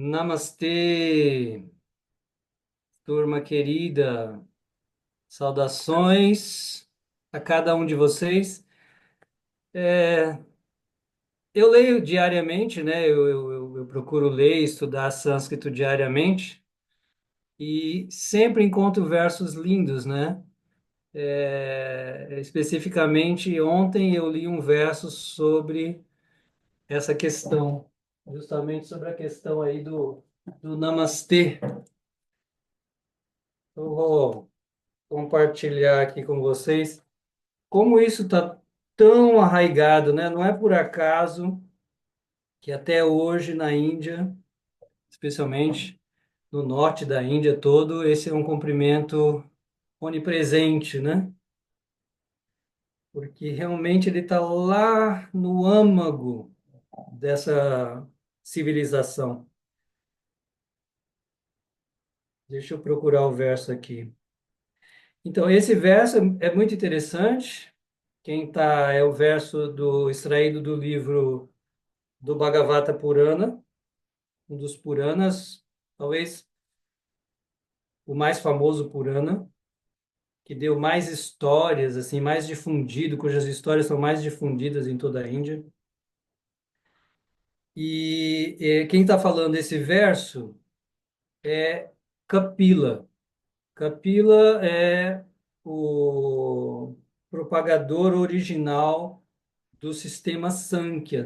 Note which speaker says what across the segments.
Speaker 1: Namastê, turma querida. Saudações a cada um de vocês. É, eu leio diariamente, né? Eu procuro ler e estudar sânscrito diariamente e sempre encontro versos lindos, né? Especificamente, ontem eu li um verso sobre essa questão, justamente sobre a questão aí do Namastê. Eu vou compartilhar aqui com vocês. Como isso está tão arraigado, né? Não é por acaso que até hoje na Índia, especialmente no norte da Índia todo, esse é um cumprimento onipresente, né? Porque realmente ele está lá no âmago dessa civilização. Deixa eu procurar o verso aqui. Então, esse verso é muito interessante. Quem tá é o verso do extraído do livro do Bhagavata Purana, um dos Puranas, talvez o mais famoso Purana, que deu mais histórias, assim, mais difundido, cujas histórias são mais difundidas em toda a Índia. Quem está falando esse verso é Kapila. Kapila é o propagador original do sistema Sankhya,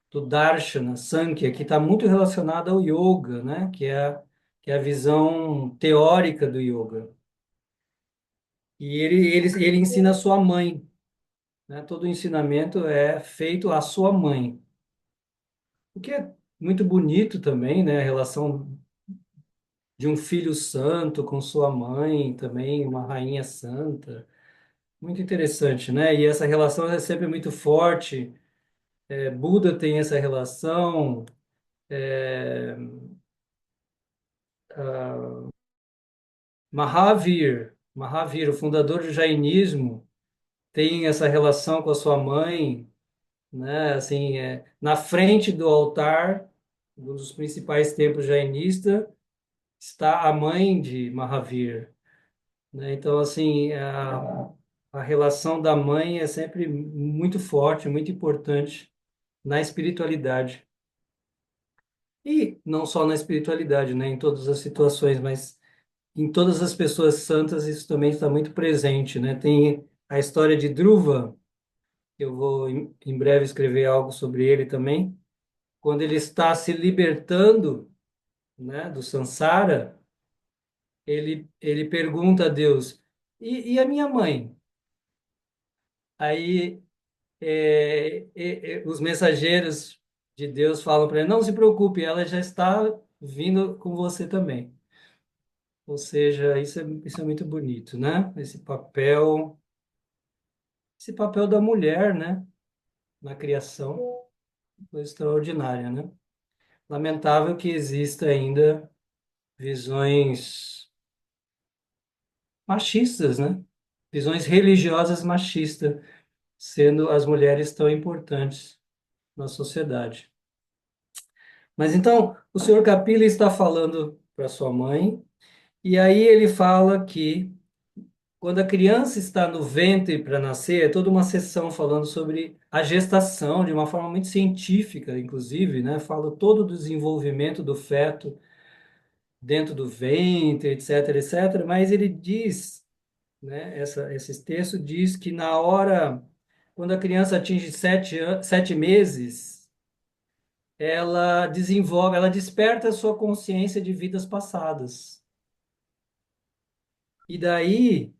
Speaker 1: do Darshana Sankhya, que está muito relacionado ao yoga, né? Que é a visão teórica do yoga. E ele ensina a sua mãe, né? Todo o ensinamento é feito à sua mãe, o que é muito bonito também, né? A relação de um filho santo com sua mãe, também uma rainha santa, muito interessante, né? E essa relação é sempre muito forte. Buda tem essa relação. é, Mahavir, o fundador do jainismo, tem essa relação com a sua mãe, né? Assim, na frente do altar, um dos principais templos jainistas, está a mãe de Mahavir, né? Então, assim, a relação da mãe é sempre muito forte, muito importante na espiritualidade. E não só na espiritualidade, né? Em todas as situações, mas em todas as pessoas santas isso também está muito presente, né? Tem a história de Dhruva, eu vou em breve escrever algo sobre ele também, quando ele está se libertando, né, do samsara, ele pergunta a Deus, e a minha mãe? Aí os mensageiros de Deus falam para ele, não se preocupe, ela já está vindo com você também. Ou seja, isso é muito bonito, né? Esse papel da mulher, né, na criação, coisa extraordinária, né? Lamentável que exista ainda visões machistas, né? Visões religiosas machistas, sendo as mulheres tão importantes na sociedade. Mas então, o senhor Capila está falando para sua mãe, e aí ele fala que quando a criança está no ventre para nascer, é toda uma sessão falando sobre a gestação, de uma forma muito científica, inclusive, né? Fala todo o desenvolvimento do feto dentro do ventre, etc, etc. Mas ele diz, né? Esse texto diz que na hora, quando a criança atinge 7 meses, ela desenvolve, ela desperta a sua consciência de vidas passadas. E daí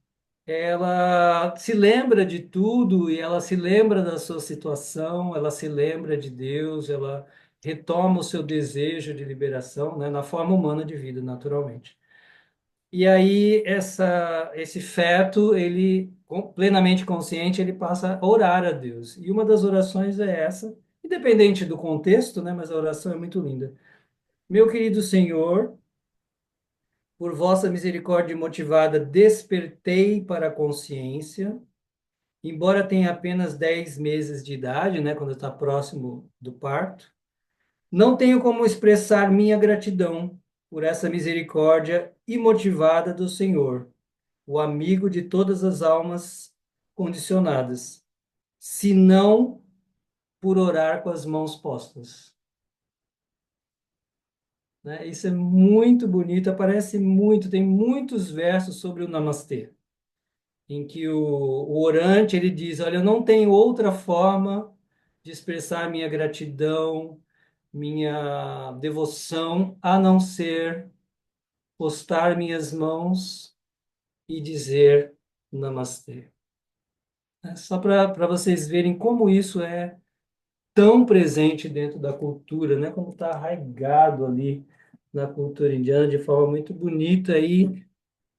Speaker 1: ela se lembra de tudo e ela se lembra da sua situação, ela se lembra de Deus, ela retoma o seu desejo de liberação, né, na forma humana de vida, naturalmente. E aí esse feto, ele plenamente consciente, ele passa a orar a Deus. E uma das orações é essa, independente do contexto, né, mas a oração é muito linda. Meu querido Senhor, por vossa misericórdia motivada, despertei para a consciência. Embora tenha apenas 10 meses de idade, né, quando está próximo do parto, Não tenho como expressar minha gratidão por essa misericórdia imotivada do Senhor, o amigo de todas as almas condicionadas, senão por orar com as mãos postas. Né? Isso é muito bonito, aparece muito, tem muitos versos sobre o Namastê, em que o orante ele diz: Olha, eu não tenho outra forma de expressar minha gratidão, minha devoção, a não ser postar minhas mãos e dizer Namastê. É só para vocês verem como isso é tão presente dentro da cultura, né? Como está arraigado ali na cultura indiana de forma muito bonita e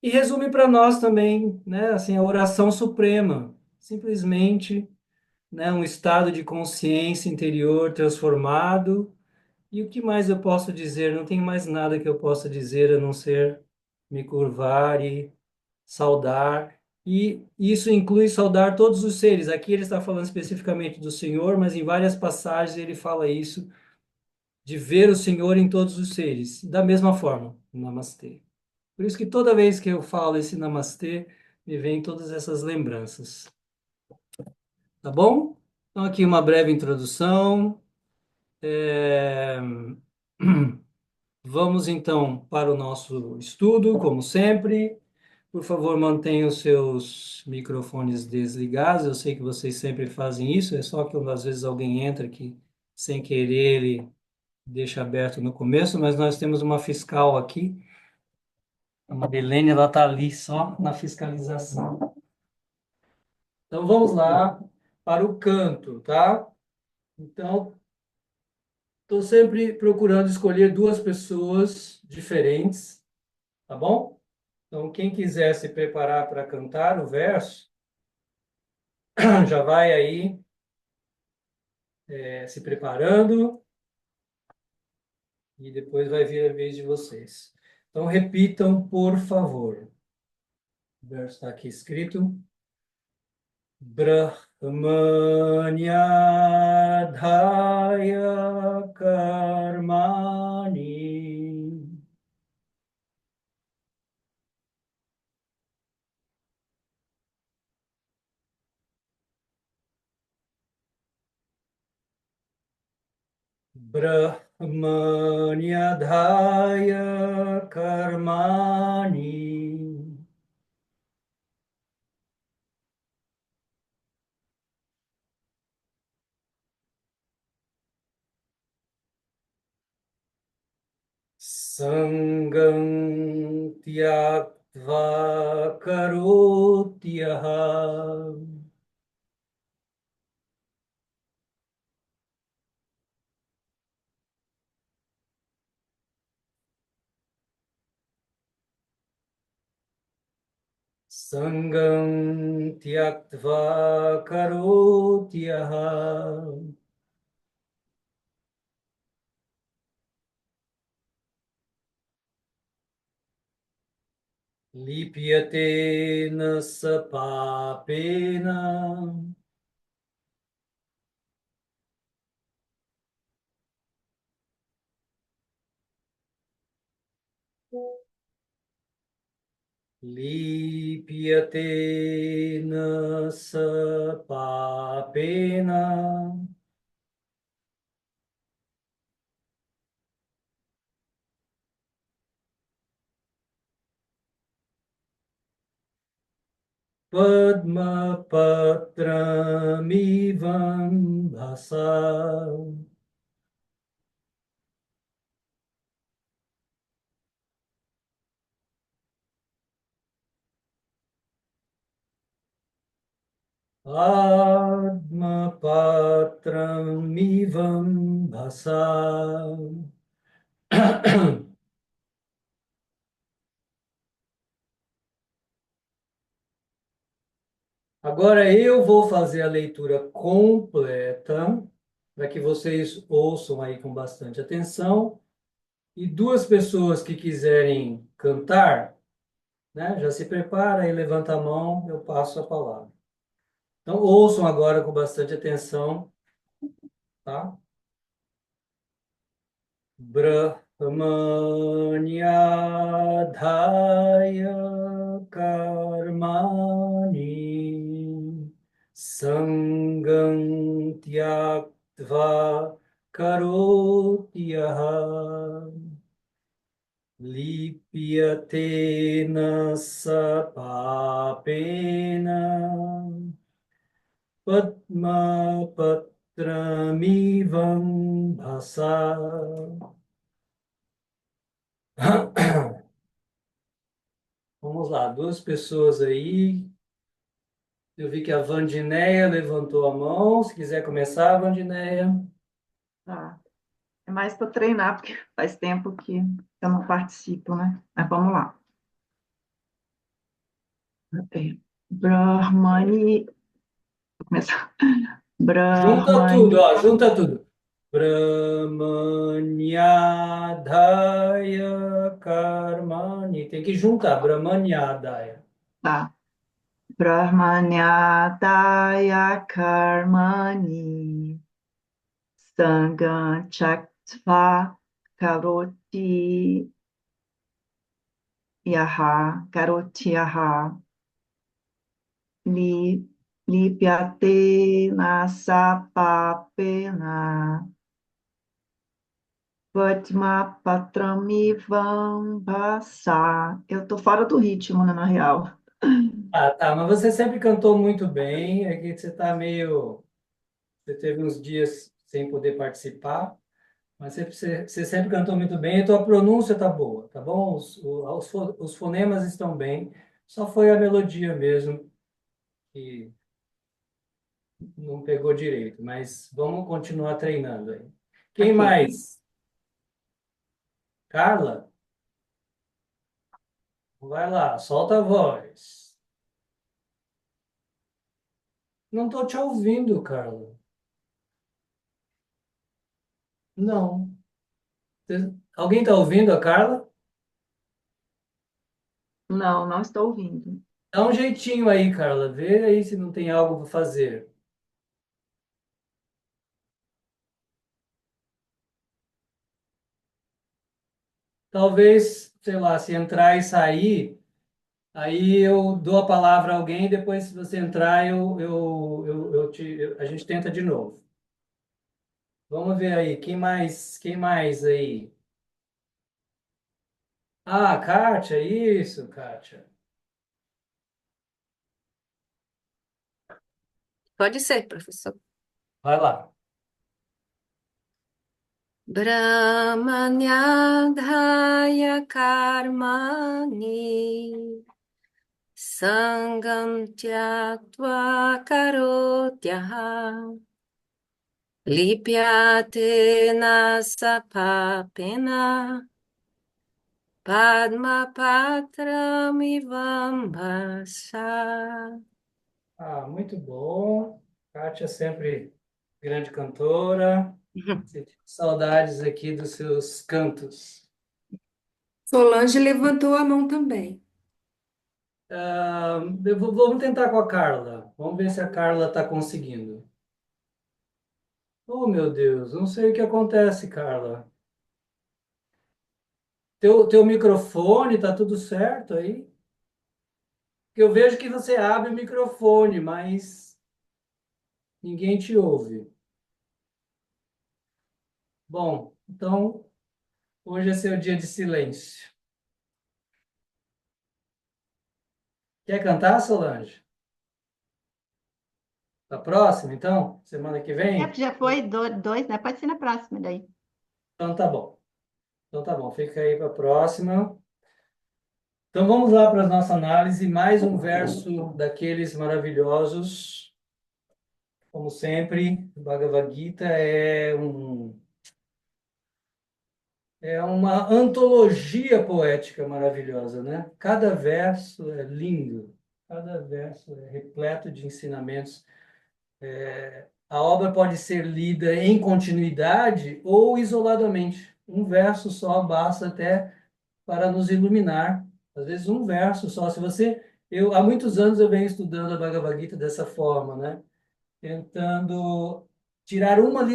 Speaker 1: resume para nós também, né? Assim, a oração suprema, simplesmente, né? Um estado de consciência interior transformado. E o que mais eu posso dizer? Não tem mais nada que eu possa dizer a não ser me curvar e saudar. E isso inclui saudar todos os seres. Aqui ele está falando especificamente do Senhor, mas em várias passagens ele fala isso, de ver o Senhor em todos os seres, da mesma forma. Namastê. Por isso que toda vez que eu falo esse namastê, me vem todas essas lembranças. Tá bom? Então, aqui uma breve introdução. É, Vamos então para o nosso estudo, como sempre. Por favor, mantenham os seus microfones desligados. Eu sei que vocês sempre fazem isso, é só que às vezes alguém entra que, sem querer, ele deixa aberto no começo, mas nós temos uma fiscal aqui. A Marilene, ela está ali só na fiscalização. Então vamos lá para o canto, tá? Então, estou sempre procurando escolher duas pessoas diferentes, tá bom? Então, quem quiser se preparar para cantar o verso, já vai aí se preparando e depois vai vir a vez de vocês. Então, repitam, por favor. O verso está aqui escrito. Brahmanyadhaya karmani Brahmanyadhaya karmani sangam tyaktva karotyaha sangam tyaktva karotyaha lipyate na sapapena lipyate na sapapena padma patramivam bhasa padma patramivam bhasa. Agora eu vou fazer a leitura completa para que vocês ouçam aí com bastante atenção. E duas pessoas que quiserem cantar, né, já se prepara e levanta a mão, eu passo a palavra. Então ouçam agora com bastante atenção, tá? Brahmanyadhaya karmani sangam tyaktva karotyaha lipyate na sapapena padma patramivam bhasa. Vamos lá, duas pessoas aí. Eu vi que a Vandineia levantou a mão. Se quiser começar, Vandineia.
Speaker 2: Tá. É mais para treinar, porque faz tempo que eu não participo, né? Mas vamos lá. É, Brahmani. Vou começar.
Speaker 1: Junta tudo,
Speaker 2: Brahmani.
Speaker 1: ó, junta tudo. Brahmanyadhaya karmani. Tem que juntar, Brahmanyadhaya.
Speaker 2: Tá. Brahmanyadaya karmani. Sangam Chaktva Karoti Yaha Li Lipyate Nasapapena Padma Patramivam Basa. Eu tô fora do ritmo, né, na real.
Speaker 1: Ah, tá, mas você sempre cantou muito bem. É que você tá meio. Você teve uns dias sem poder participar. Mas você sempre cantou muito bem e tua pronúncia tá boa, tá bom? Os fonemas estão bem, só foi a melodia mesmo que não pegou direito, mas vamos continuar treinando aí. Quem
Speaker 2: Ok.
Speaker 1: mais? Carla? Vai lá, solta a voz. Não tô te ouvindo, Carla. Não. Alguém tá ouvindo a Carla?
Speaker 2: Não, não estou ouvindo.
Speaker 1: Dá um jeitinho aí, Carla. Vê aí se não tem algo para fazer. Talvez, sei lá, se entrar e sair. Aí eu dou a palavra a alguém, depois, se você entrar, a gente tenta de novo. Vamos ver aí, quem mais aí? Ah, Kátia, isso, Kátia.
Speaker 3: Pode ser, professor.
Speaker 1: Vai lá.
Speaker 3: Brahmanyadhaya karmani sangam tyaktva karotyaha lipyate nasapapena padma patramivam bhasa.
Speaker 1: Ah, muito bom. Kátia sempre grande cantora. Senti saudades aqui dos seus cantos.
Speaker 4: Solange levantou a mão também.
Speaker 1: Vamos tentar com a Carla. Vamos ver se a Carla está conseguindo. Oh, meu Deus, não sei o que acontece, Carla. Teu microfone, tá tudo certo aí? Porque eu vejo que você abre o microfone, mas ninguém te ouve. Bom, então hoje é seu dia de silêncio. Quer cantar, Solange? Tá próximo, então? Semana que
Speaker 5: É,
Speaker 1: vem?
Speaker 5: já foi dois, né? Pode ser na próxima daí.
Speaker 1: Então tá bom. Então tá bom, fica aí para a próxima. Então vamos lá para a nossa análise. Mais um verso daqueles maravilhosos. Como sempre, o Bhagavad Gita é uma antologia poética maravilhosa, né? Cada verso é lindo, cada verso é repleto de ensinamentos. A obra pode ser lida em continuidade ou isoladamente. Um verso só basta até para nos iluminar. Às vezes um verso só. Se você, eu há muitos anos eu venho estudando a Bhagavad Gita dessa forma, né? Tentando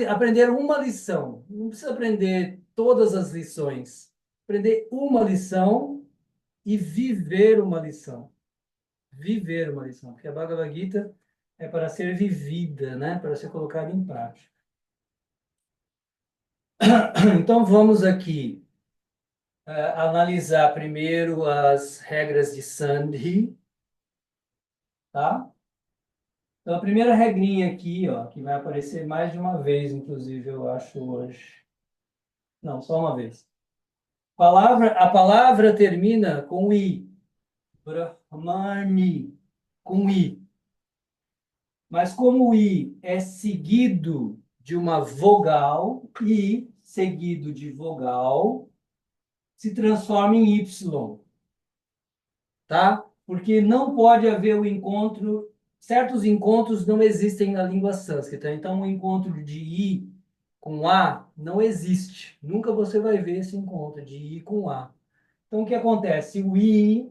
Speaker 1: aprender uma lição. Não precisa aprender todas as lições. Aprender uma lição e viver uma lição. Viver uma lição, porque a Bhagavad Gita é para ser vivida, né? Para ser colocada em prática. Então vamos aqui analisar primeiro as regras de Sandhi, tá? Então a primeira regrinha aqui, ó, que vai aparecer mais de uma vez, inclusive, eu acho hoje. Não, só uma vez. A palavra termina com I. Brahmani, com I. Mas como o I é seguido de uma vogal, I seguido de vogal, se transforma em Y, tá? Porque não pode haver o encontro, certos encontros não existem na língua sânscrita. Então, o encontro de I com A não existe. Nunca você vai ver esse encontro de I com A. Então, o que acontece? O I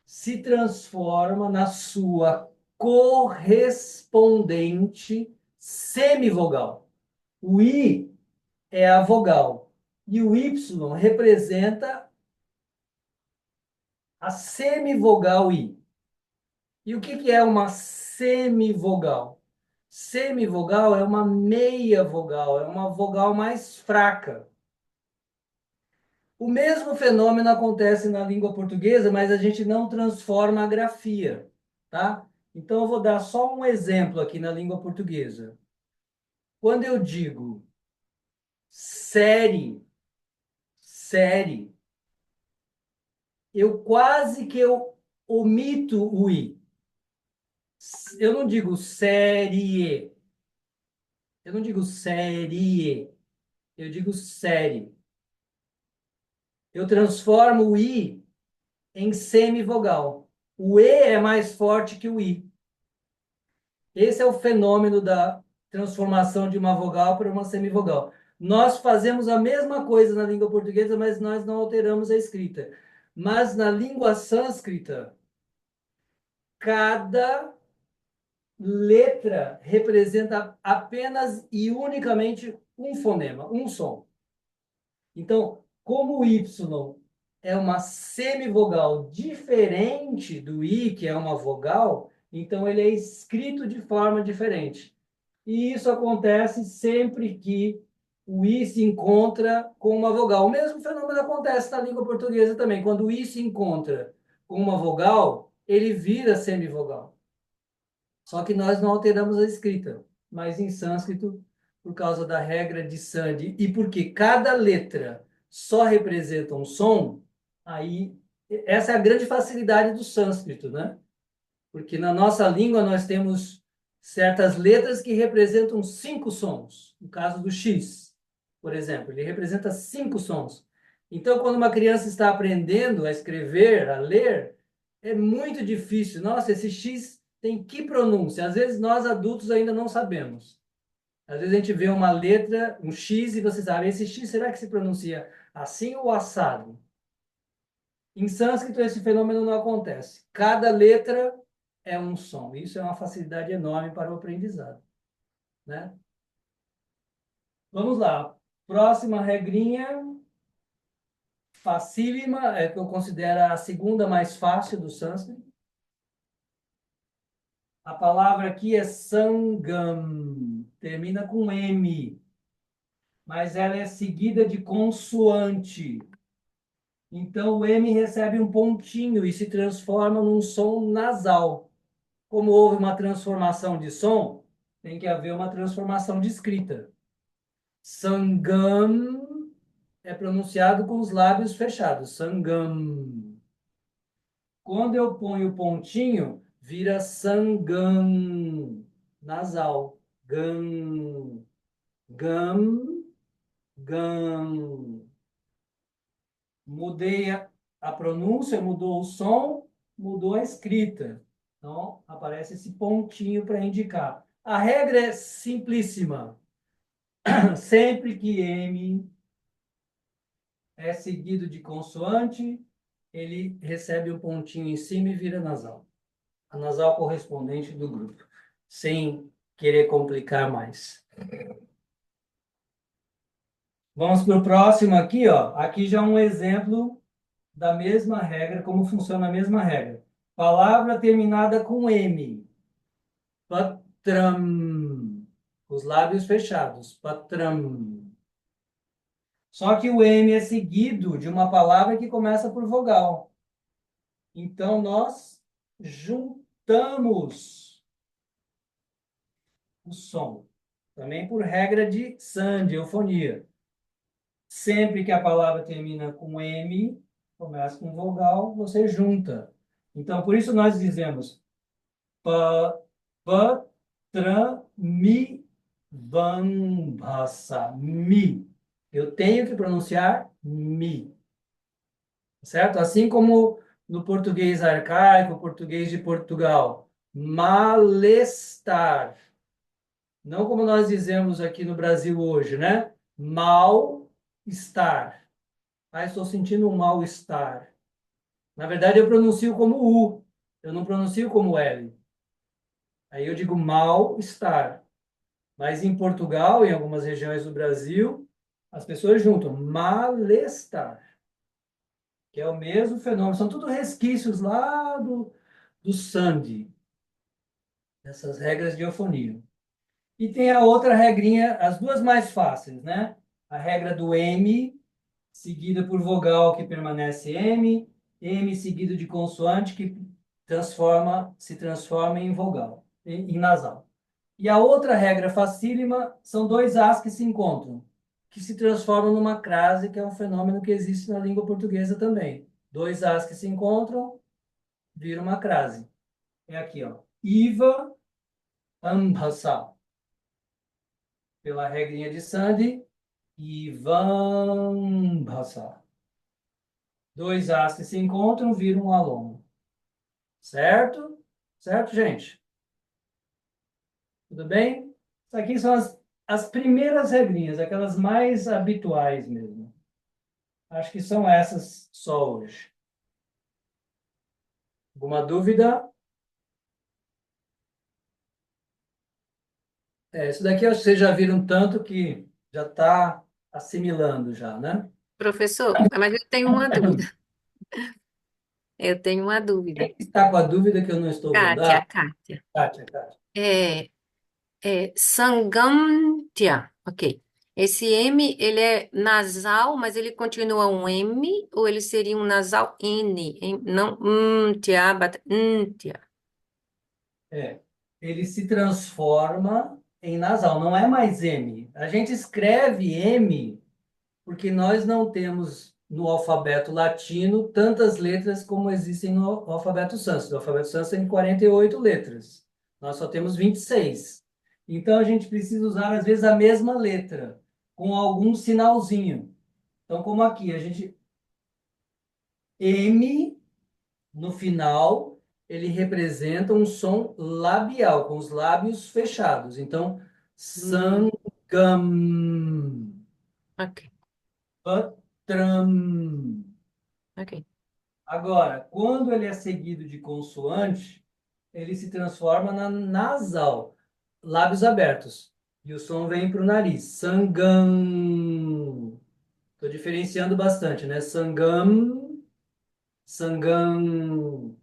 Speaker 1: se transforma na sua correspondente semivogal. O I é a vogal e o Y representa a semivogal I. E o que é uma semivogal? Semivogal é uma meia vogal, é uma vogal mais fraca. O mesmo fenômeno acontece na língua portuguesa, mas a gente não transforma a grafia, tá? Então eu vou dar só um exemplo aqui na língua portuguesa. Quando eu digo série, eu quase que eu omito o i. Eu não digo série, eu não digo série, eu digo série. Eu transformo o i em semivogal. O e é mais forte que o i. Esse é o fenômeno da transformação de uma vogal para uma semivogal. Nós fazemos a mesma coisa na língua portuguesa, mas nós não alteramos a escrita. Mas na língua sânscrita, cada letra representa apenas e unicamente um fonema, um som. Então, como o Y é uma semivogal diferente do I, que é uma vogal, então ele é escrito de forma diferente. E isso acontece sempre que o I se encontra com uma vogal. O mesmo fenômeno acontece na língua portuguesa também. Quando o I se encontra com uma vogal, ele vira semivogal. Só que nós não alteramos a escrita. Mas em sânscrito, por causa da regra de Sandhi, e porque cada letra só representa um som, aí essa é a grande facilidade do sânscrito, né? Porque na nossa língua nós temos certas letras que representam 5 sons. No caso do X, por exemplo, ele representa 5 sons. Então, quando uma criança está aprendendo a escrever, a ler, é muito difícil. Nossa, esse X tem que pronúncia? Às vezes nós adultos ainda não sabemos. Às vezes a gente vê uma letra, um X, e você sabe, esse X será que se pronuncia assim ou assado? Em sânscrito, esse fenômeno não acontece. Cada letra é um som. Isso é uma facilidade enorme para o aprendizado, né? Vamos lá. Próxima regrinha, facílima, é que eu considero a segunda mais fácil do sânscrito. A palavra aqui é sangam, termina com M, mas ela é seguida de consoante. Então o M recebe um pontinho e se transforma num som nasal. Como houve uma transformação de som, tem que haver uma transformação de escrita. Sangam é pronunciado com os lábios fechados. Sangam. Quando eu ponho o pontinho, vira sangam, nasal. Gam, gam, gam. Mudei a pronúncia, mudou o som, mudou a escrita. Então, aparece esse pontinho para indicar. A regra é simplíssima. Sempre que M é seguido de consoante, ele recebe um pontinho em cima e vira nasal. A nasal correspondente do grupo, sem querer complicar mais. Vamos para o próximo aqui, ó. Aqui já um exemplo da mesma regra, como funciona a mesma regra. Palavra terminada com M. Patram. Os lábios fechados. Patram. Só que o M é seguido de uma palavra que começa por vogal. Então, nós juntamos o som. Também por regra de Sand, eufonia. Sempre que a palavra termina com M, começa com vogal, você junta. Então, por isso nós dizemos pa, pa, tra, mi, vam, bhasa, mi. Eu tenho que pronunciar mi, certo? Assim como no português arcaico, português de Portugal, malestar. Não como nós dizemos aqui no Brasil hoje, né? Mal-estar. Ah, estou sentindo um mal-estar. Na verdade, eu pronuncio como U. Eu não pronuncio como L. Aí eu digo mal-estar. Mas em Portugal, em algumas regiões do Brasil, as pessoas juntam malestar, que é o mesmo fenômeno. São tudo resquícios lá do Sandi, dessas regras de eufonia. E tem a outra regrinha, as duas mais fáceis, né? A regra do M, seguida por vogal que permanece M, M seguido de consoante que se transforma em vogal, em nasal. E a outra regra facílima são dois As que se encontram, que se transformam numa crase, que é um fenômeno que existe na língua portuguesa também. Dois As que se encontram, vira uma crase. É aqui, ó. Iva Ambhasa. Pela regrinha de Sandi, Ivan Bhasa. Dois As que se encontram, viram um alongo. Certo? Certo, gente? Tudo bem? Isso aqui são as primeiras regrinhas, aquelas mais habituais mesmo. Acho que são essas só hoje. Alguma dúvida? Isso daqui eu acho que vocês já viram tanto que já está assimilando já, né?
Speaker 3: Professor, mas eu tenho uma dúvida. Eu tenho uma dúvida.
Speaker 1: Quem está com a dúvida que eu não estou vendo?
Speaker 3: Kátia,
Speaker 1: Ah,
Speaker 3: Kátia.
Speaker 1: Kátia, Kátia.
Speaker 3: É, Sangamtia. Ok. Esse M, ele é nasal, mas ele continua um M, ou ele seria um nasal N? Não, tia, tia.
Speaker 1: É, ele se transforma em nasal, não é mais M. A gente escreve M porque nós não temos no alfabeto latino tantas letras como existem no alfabeto sânscrito. O alfabeto sânscrito tem 48 letras. Nós só temos 26. Então a gente precisa usar às vezes a mesma letra com algum sinalzinho. Então, como aqui, a gente M no final, ele representa um som labial, com os lábios fechados. Então,
Speaker 3: Hum,
Speaker 1: sangam,
Speaker 3: ok,
Speaker 1: patram.
Speaker 3: ok.
Speaker 1: Agora, quando ele é seguido de consoante, ele se transforma na nasal, lábios abertos. E o som vem para o nariz. Sangam. Estou diferenciando bastante, né? Sangam, sangam,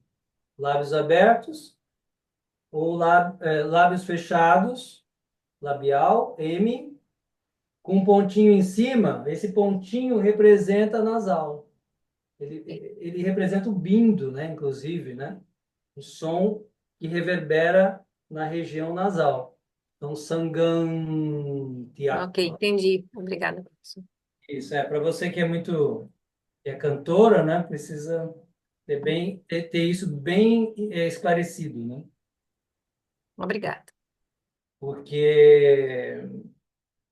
Speaker 1: lábios abertos. Ou lábios fechados, labial, M, com um pontinho em cima, esse pontinho representa nasal. Ele representa o bindo, né, inclusive, né? O som que reverbera na região nasal. Então,
Speaker 3: Ok,
Speaker 1: sangantia.
Speaker 3: entendi. Obrigada, professor.
Speaker 1: Isso, para você que é cantora, né, precisa ter isso bem esclarecido, né?
Speaker 3: Obrigada.
Speaker 1: Porque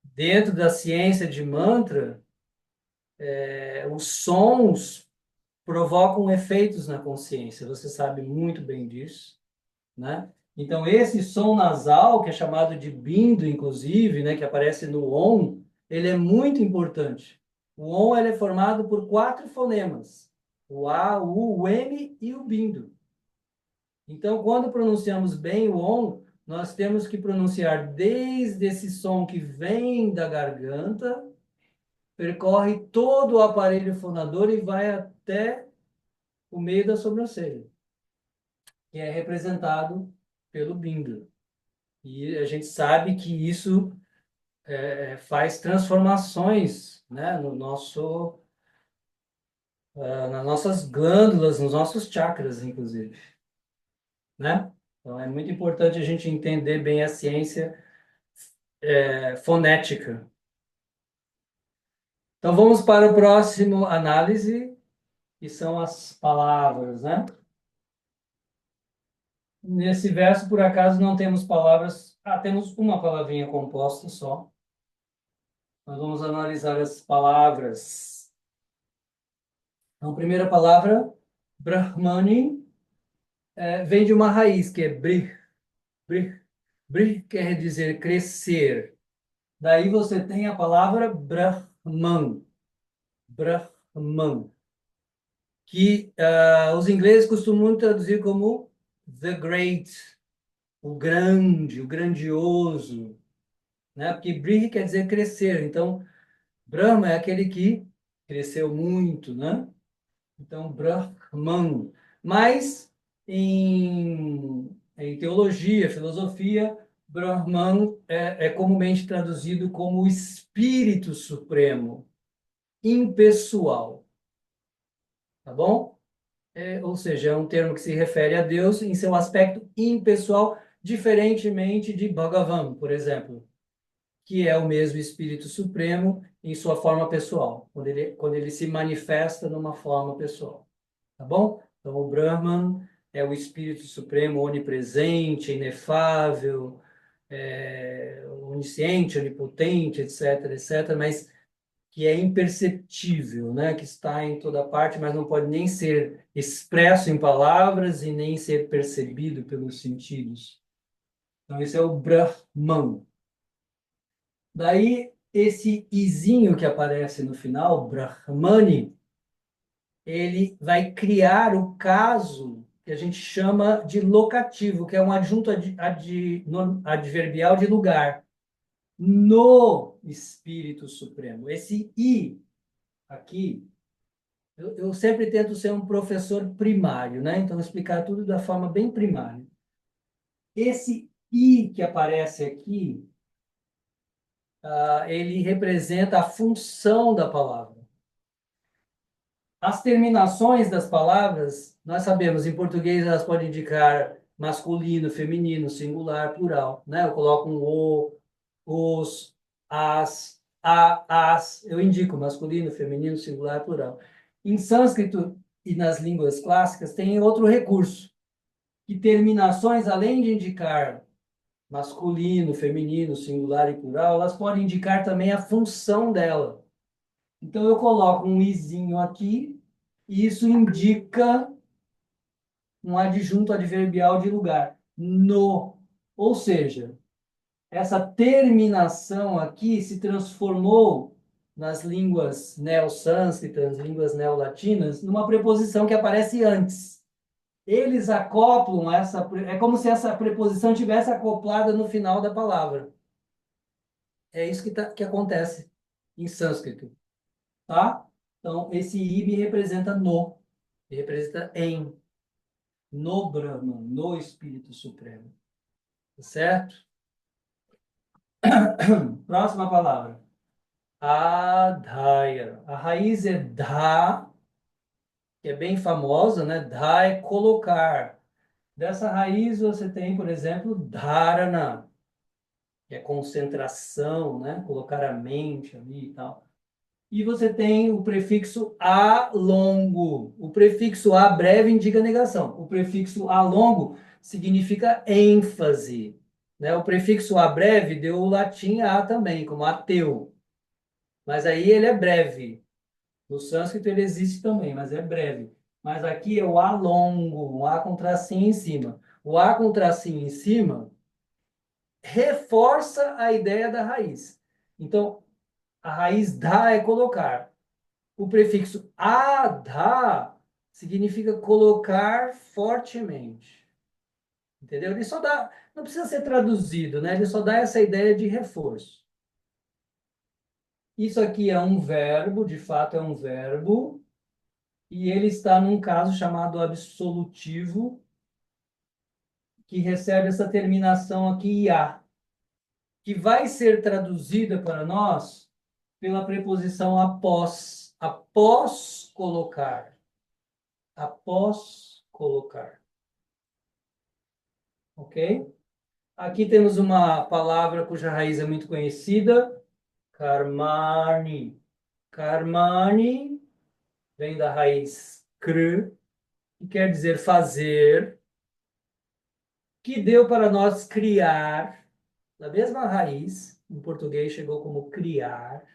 Speaker 1: dentro da ciência de mantra, os sons provocam efeitos na consciência. Você sabe muito bem disso, né? Então, esse som nasal, que é chamado de bindo, inclusive, né, que aparece no OM, ele é muito importante. O OM ele é formado por 4 fonemas: o A, o U, o M e o bindo. Então, quando pronunciamos bem o OM, nós temos que pronunciar desde esse som que vem da garganta percorre todo o aparelho fonador e vai até o meio da sobrancelha, que é representado pelo Bindu. E a gente sabe que isso faz transformações, né, no nosso, nas nossas glândulas, nos nossos chakras, inclusive, né? Então é muito importante a gente entender bem a ciência fonética. Então vamos para o próximo análise, que são as palavras, né? Nesse verso, por acaso, não temos palavras. Ah, temos uma palavrinha composta só. Nós vamos analisar as palavras. Então, a primeira palavra, Brahmani, vem de uma raiz, que é Brih. Brih. Brih quer dizer crescer. Daí você tem a palavra Brahman. Brahman. Que os ingleses costumam traduzir como the great, o grande, o grandioso, né? Porque Brih quer dizer crescer. Então, Brahma é aquele que cresceu muito, né? Então, Brahman. Mas em teologia, filosofia, Brahman é comumente traduzido como o Espírito Supremo, impessoal, tá bom? Ou seja, é um termo que se refere a Deus em seu aspecto impessoal, diferentemente de Bhagavan, por exemplo, que é o mesmo Espírito Supremo em sua forma pessoal, quando ele se manifesta numa forma pessoal. Tá bom? Então, o Brahman é o Espírito Supremo onipresente, inefável, onisciente, onipotente, etc., etc., mas que é imperceptível, né? Que está em toda parte, mas não pode nem ser expresso em palavras e nem ser percebido pelos sentidos. Então, esse é o Brahman. Daí, esse izinho que aparece no final, Brahmani, ele vai criar o caso que a gente chama de locativo, que é um adjunto adverbial de lugar, no Espírito Supremo. Esse I aqui, eu sempre tento ser um professor primário, né? Então, explicar tudo da forma bem primária. Esse I que aparece aqui, ele representa a função da palavra. As terminações das palavras, nós sabemos, em português elas podem indicar masculino, feminino, singular, plural, né? Eu coloco um o, os, as, as, eu indico masculino, feminino, singular, plural. Em sânscrito e nas línguas clássicas tem outro recurso, que terminações, além de indicar masculino, feminino, singular e plural, elas podem indicar também a função dela. Então eu coloco um izinho aqui, e isso indica um adjunto adverbial de lugar, no. Ou seja, essa terminação aqui se transformou nas línguas neo-sânscritas, línguas neolatinas, numa preposição que aparece antes. Eles acoplam essa, é como se essa preposição tivesse acoplada no final da palavra. É isso que acontece em sânscrito, tá? Então, esse ib representa no, representa em, no Brahman, no Espírito Supremo. Tá certo? Próxima palavra. Adhaya. A raiz é dha, que é bem famosa, né? Dha é colocar. Dessa raiz você tem, por exemplo, dharana, que é concentração, né? Colocar a mente ali e tal. E você tem o prefixo a longo. O prefixo a breve indica negação. O prefixo a longo significa ênfase, né? O prefixo a breve deu o latim a também, como ateu. Mas aí ele é breve. No sânscrito ele existe também, mas é breve. Mas aqui é o a longo, um a com tracinho em cima. O a com tracinho em cima reforça a ideia da raiz. Então, a raiz da é colocar. O prefixo adha significa colocar fortemente. Entendeu? Ele só dá, não precisa ser traduzido, né? Ele só dá essa ideia de reforço. Isso aqui é um verbo, de fato é um verbo, e ele está num caso chamado absolutivo, que recebe essa terminação aqui, ia, que vai ser traduzida para nós pela preposição após, após colocar, após colocar, ok? Aqui temos uma palavra cuja raiz é muito conhecida, karmani. Karmani vem da raiz kr, que quer dizer fazer, que deu para nós criar, da mesma raiz, em português chegou como criar.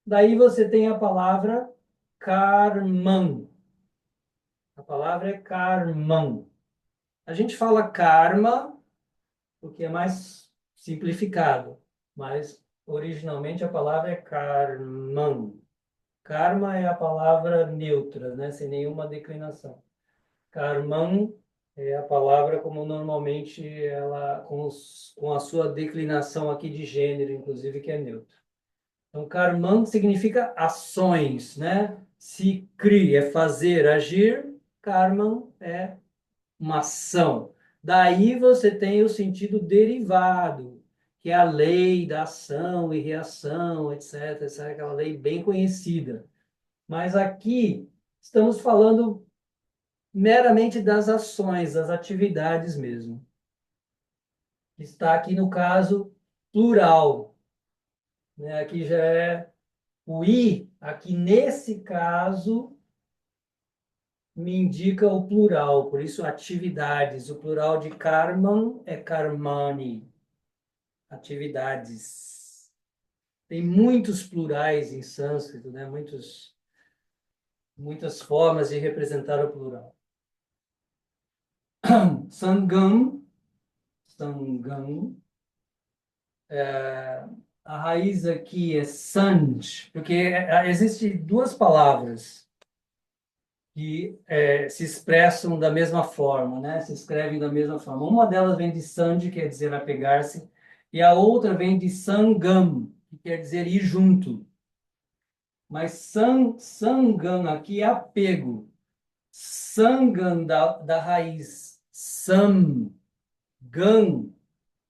Speaker 1: Daí você tem a palavra karman. A palavra é karman. A gente fala karma porque é mais simplificado, mas originalmente a palavra é karman. Karma é a palavra neutra, né, sem nenhuma declinação. Karman é a palavra como normalmente ela com a sua declinação aqui de gênero, inclusive que é neutro. Então, karman significa ações, né? Se kri é fazer, agir, karman é uma ação. Daí você tem o sentido derivado, que é a lei da ação e reação, etc. Essa é aquela lei bem conhecida. Mas aqui estamos falando meramente das ações, das atividades mesmo. Está aqui no caso plural, né? Aqui já é o i, aqui nesse caso me indica o plural, por isso atividades. O plural de karman é karmani, atividades. Tem muitos plurais em sânscrito, né? Muitas formas de representar o plural. Sangam, sangam, a raiz aqui é sanj, porque existem duas palavras que se expressam da mesma forma, né? Se escrevem da mesma forma. Uma delas vem de sanj, quer dizer apegar-se, e a outra vem de sangam, que quer dizer ir junto. Mas sangam aqui é apego. Sangam da raiz sam, gan,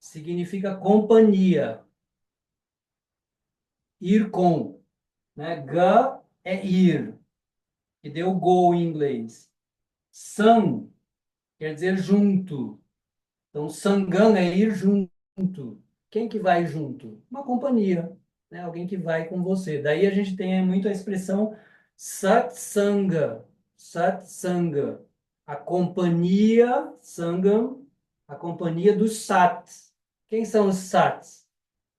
Speaker 1: significa companhia, ir com, né? Ga é ir, que deu go em inglês. Sang quer dizer junto. Então, sangam é ir junto. Quem que vai junto? Uma companhia, né? Alguém que vai com você. Daí a gente tem muito a expressão satsanga. Satsanga. A companhia, sangam, a companhia dos sats. Quem são os sats?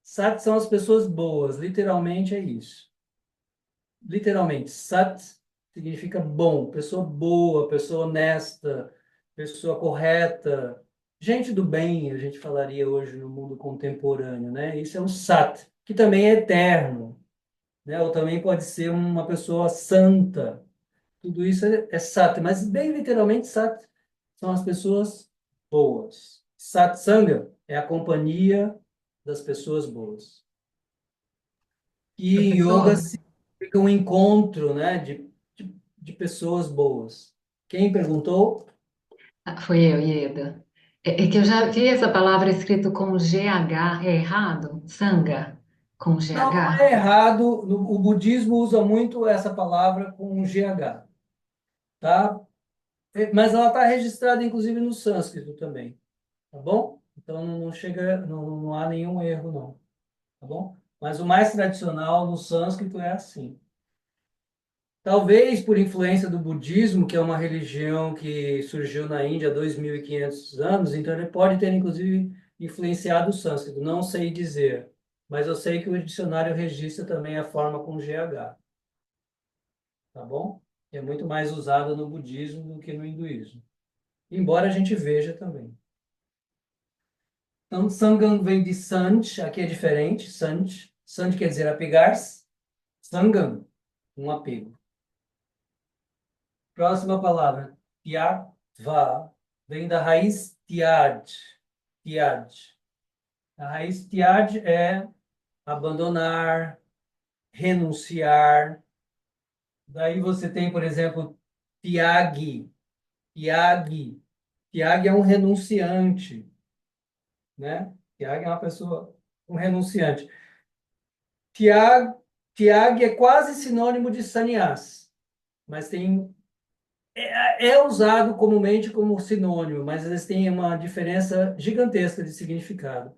Speaker 1: Sats são as pessoas boas, literalmente é isso. Literalmente, sat significa bom, pessoa boa, pessoa honesta, pessoa correta, gente do bem, a gente falaria hoje no mundo contemporâneo, né? Isso é um sat, que também é eterno, né? Ou também pode ser uma pessoa santa. Tudo isso é sat, mas bem literalmente sat são as pessoas boas. Satsanga é a companhia das pessoas boas. E em yoga
Speaker 6: Professor,
Speaker 1: significa um encontro, né, de pessoas boas. Quem perguntou?
Speaker 6: foi eu, Ieda. É que eu já vi essa palavra escrito com GH, é errado? Sanga, com
Speaker 1: Não, não é
Speaker 6: GH.
Speaker 1: errado. O budismo usa muito essa palavra com um GH, tá? Mas ela está registrada, inclusive, no sânscrito também, tá bom? Então não chega, não há nenhum erro, não, tá bom? Mas o mais tradicional no sânscrito é assim. Talvez por influência do budismo, que é uma religião que surgiu na Índia há 2.500 anos, então ele pode ter, inclusive, influenciado o sânscrito. Não sei dizer, mas eu sei que o dicionário registra também a forma com GH, tá bom? Que é muito mais usada no budismo do que no hinduísmo. Embora a gente veja também. Então, Sangam vem de Sanj, aqui é diferente, Sanj. Sanj quer dizer apegar-se, Sangam, um apego. Próxima palavra, tyatva, vem da raiz tyaj. Tyaj. A raiz tyaj é abandonar, renunciar. Daí você tem, por exemplo, Tiag. Tiag. Tiag é um renunciante, né? Tiag é uma pessoa, um renunciante. Tiag, Tiag é quase sinônimo de sannyas, mas é usado comumente como sinônimo, mas eles têm uma diferença gigantesca de significado.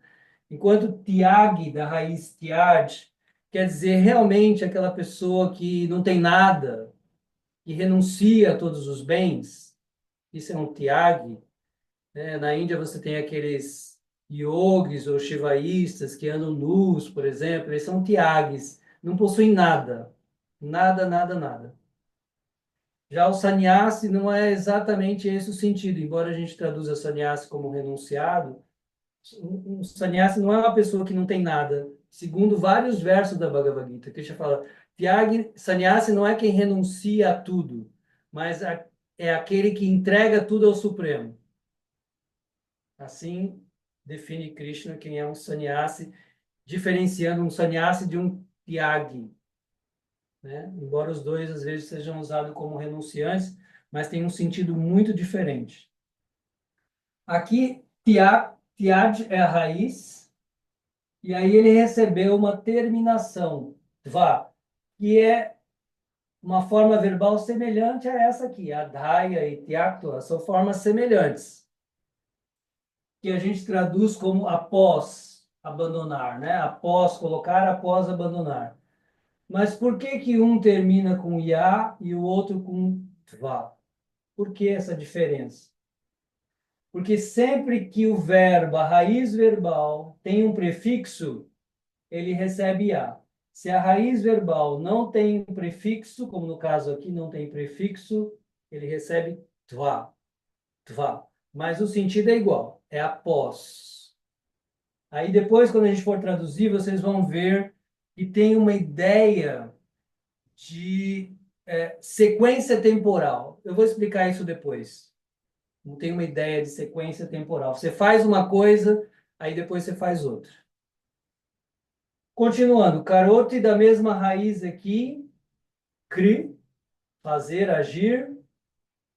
Speaker 1: Enquanto Tiag, da raiz Tiag, quer dizer realmente aquela pessoa que não tem nada, que renuncia a todos os bens, isso é um Tiag, né? Na Índia você tem aqueles yogis ou shivaístas que andam nus, por exemplo, eles são Tiagis, não possuem nada, nada, nada, nada. Já o sannyasi não é exatamente esse o sentido, embora a gente traduza sannyasi como renunciado, um sannyasi não é uma pessoa que não tem nada. Segundo vários versos da Bhagavad Gita, Krishna fala, sannyasi não é quem renuncia a tudo, mas é aquele que entrega tudo ao Supremo. Assim define Krishna quem é um sannyasi, diferenciando um sannyasi de um tyagi, né? Embora os dois às vezes sejam usados como renunciantes, mas tem um sentido muito diferente. Aqui, Tyaj é a raiz, e aí ele recebeu uma terminação, Tva, que é uma forma verbal semelhante a essa aqui. Adhaya e Tyaktva são formas semelhantes, que a gente traduz como após abandonar, né? Após colocar, após abandonar. Mas por que que um termina com Ya e o outro com Tva? Por que essa diferença? Porque sempre que o verbo, a raiz verbal, tem um prefixo, ele recebe A. Se a raiz verbal não tem um prefixo, como no caso aqui não tem prefixo, ele recebe Tva. Tva. Mas o sentido é igual, é após. Aí depois, quando a gente for traduzir, vocês vão ver que tem uma ideia de sequência temporal. Eu vou explicar isso depois. Não tem uma ideia de sequência temporal. Você faz uma coisa, aí depois você faz outra. Continuando, carote da mesma raiz aqui, cri, fazer, agir,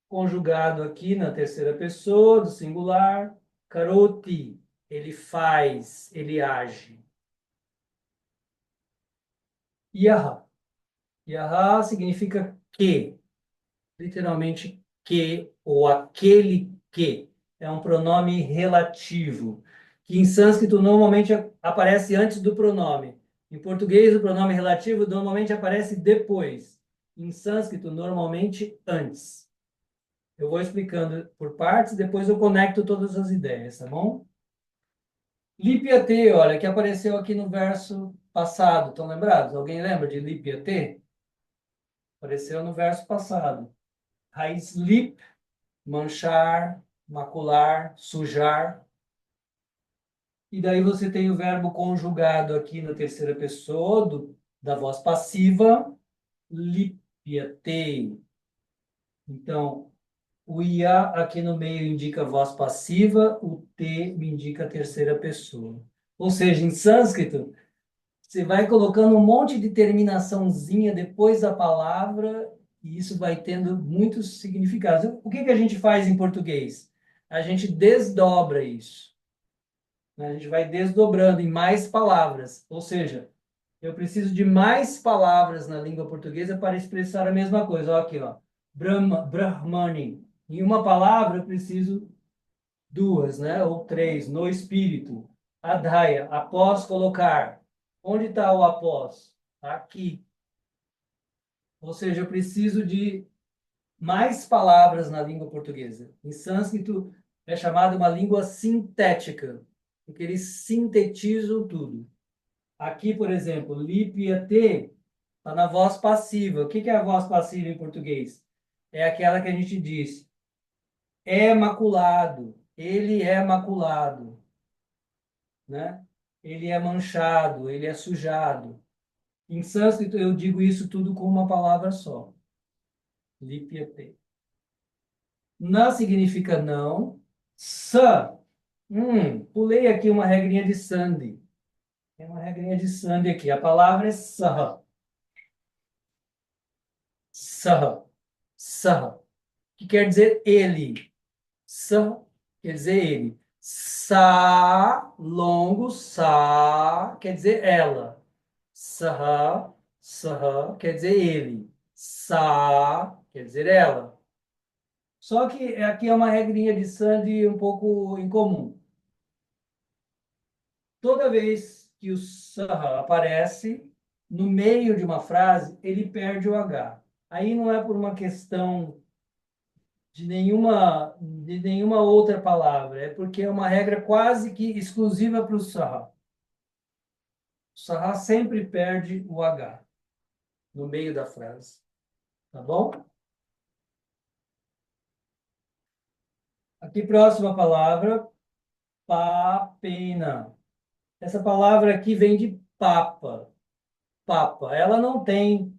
Speaker 1: conjugado aqui na terceira pessoa do singular, carote, ele faz, ele age. Yaha. Yaha significa que, literalmente que, ou aquele que. É um pronome relativo, que em sânscrito normalmente aparece antes do pronome. Em português, o pronome relativo normalmente aparece depois. Em sânscrito, normalmente antes. Eu vou explicando por partes, depois eu conecto todas as ideias, tá bom? Lipiate, olha, que apareceu aqui no verso passado. Estão lembrados? Alguém lembra de lipiate? Apareceu no verso passado. Raiz lip, manchar, macular, sujar. E daí você tem o verbo conjugado aqui na terceira pessoa da voz passiva, lipiate. Então, o ia aqui no meio indica voz passiva, o te me indica a terceira pessoa. Ou seja, em sânscrito, você vai colocando um monte de terminaçãozinha depois da palavra e isso vai tendo muitos significados. O que que a gente faz em português? A gente desdobra isso, né? A gente vai desdobrando em mais palavras. Ou seja, eu preciso de mais palavras na língua portuguesa para expressar a mesma coisa. Olha aqui, ó. Brahmani. Em uma palavra eu preciso duas, né? Ou três, no espírito. Adhaya, após colocar. Onde está o após? Aqui. Ou seja, eu preciso de mais palavras na língua portuguesa. Em sânscrito é chamada uma língua sintética, porque eles sintetizam tudo. Aqui, por exemplo, lipiate está na voz passiva. O que que é a voz passiva em português? É aquela que a gente diz, é maculado, ele é maculado, né? Ele é manchado, ele é sujado. Em sânscrito, eu digo isso tudo com uma palavra só. Lipiate. Na significa não. Sa. Pulei aqui uma regrinha de Sandy. Tem uma regrinha de Sandy aqui. A palavra é sa. Sah, sah, que quer dizer ele. Sah quer dizer ele. Sa, longo, sa, quer dizer ela. Sah, sah, quer dizer ele. Sa, quer dizer ela. Só que aqui é uma regrinha de Sandy um pouco incomum. Toda vez que o Sahá aparece no meio de uma frase, ele perde o H. Aí não é por uma questão de nenhuma outra palavra, é porque é uma regra quase que exclusiva para o Sahá. O Sahá sempre perde o H no meio da frase, tá bom? Aqui, próxima palavra, papena. Essa palavra aqui vem de papa. Papa. Ela não tem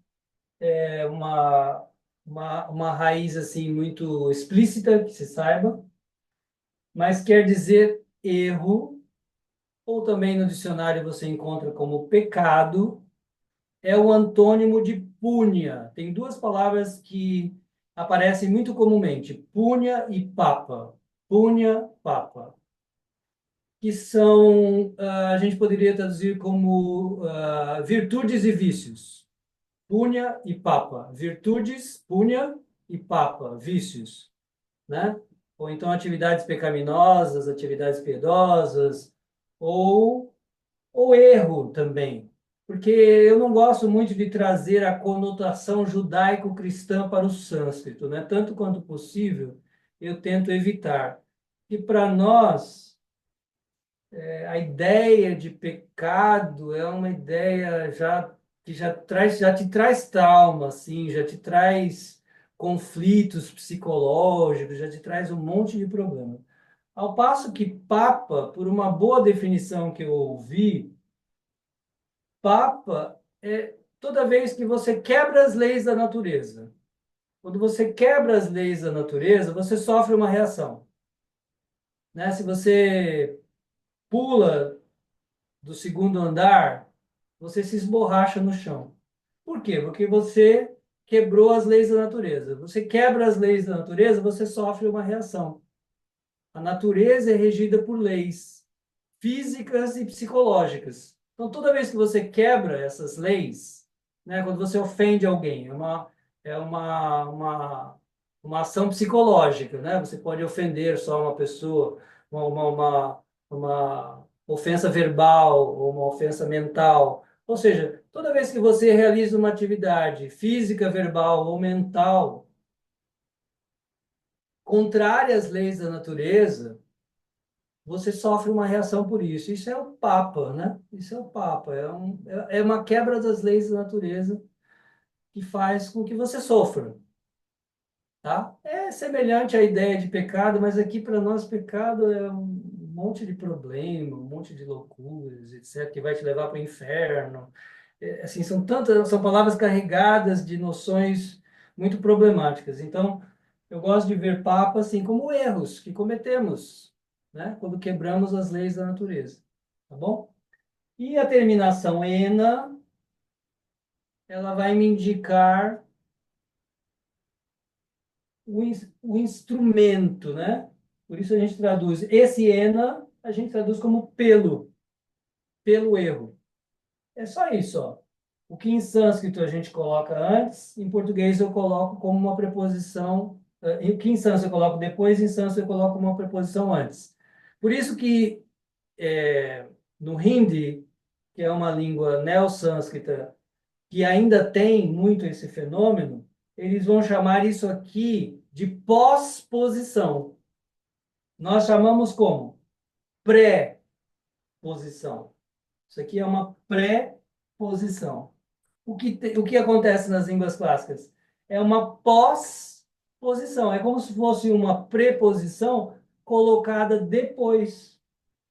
Speaker 1: uma raiz assim muito explícita, que se saiba, mas quer dizer erro, ou também no dicionário você encontra como pecado, é o antônimo de púnia. Tem duas palavras que aparecem muito comumente, púnia e papa. Púnia, papa. Que são, a gente poderia traduzir como virtudes e vícios. Punha e papa. Virtudes, punha e papa, vícios, né? Ou então atividades pecaminosas, atividades piedosas, ou, ou erro também. Porque eu não gosto muito de trazer a conotação judaico-cristã para o sânscrito, né? Tanto quanto possível, eu tento evitar. E para nós, a ideia de pecado é uma ideia já que já te traz trauma, assim, já te traz conflitos psicológicos, já te traz um monte de problema. Ao passo que papa, por uma boa definição que eu ouvi, papa é toda vez que você quebra as leis da natureza. Quando você quebra as leis da natureza, você sofre uma reação, né? Se você pula do segundo andar, você se esborracha no chão. Por quê? Porque você quebrou as leis da natureza. Você quebra as leis da natureza, você sofre uma reação. A natureza é regida por leis físicas e psicológicas. Então, toda vez que você quebra essas leis, né, quando você ofende alguém, é uma ação psicológica, né? Você pode ofender só uma pessoa, uma ofensa verbal ou uma ofensa mental. Ou seja, toda vez que você realiza uma atividade física, verbal ou mental contrária às leis da natureza, você sofre uma reação por isso. Isso é o Papa, né? Isso é o Papa. É uma quebra das leis da natureza que faz com que você sofra, tá? É semelhante à ideia de pecado, mas aqui para nós pecado é um monte de problema, um monte de loucuras, etc., que vai te levar para o inferno. Assim, são palavras carregadas de noções muito problemáticas. Então, eu gosto de ver Papa assim como erros que cometemos, né? Quando quebramos as leis da natureza, tá bom? E a terminação ena, ela vai me indicar o instrumento, né? Por isso a gente traduz esse ena, a gente traduz como pelo erro. É só isso, ó. O que em sânscrito a gente coloca antes, em português eu coloco como uma preposição, o que em sânscrito eu coloco depois, em sânscrito eu coloco uma preposição antes. Por isso que no Hindi, que é uma língua neo-sânscrita, que ainda tem muito esse fenômeno, eles vão chamar isso aqui de pós-posição. Nós chamamos como? Pré-posição. Isso aqui é uma pré-posição. O que acontece nas línguas clássicas? É uma pós-posição. É como se fosse uma preposição colocada depois.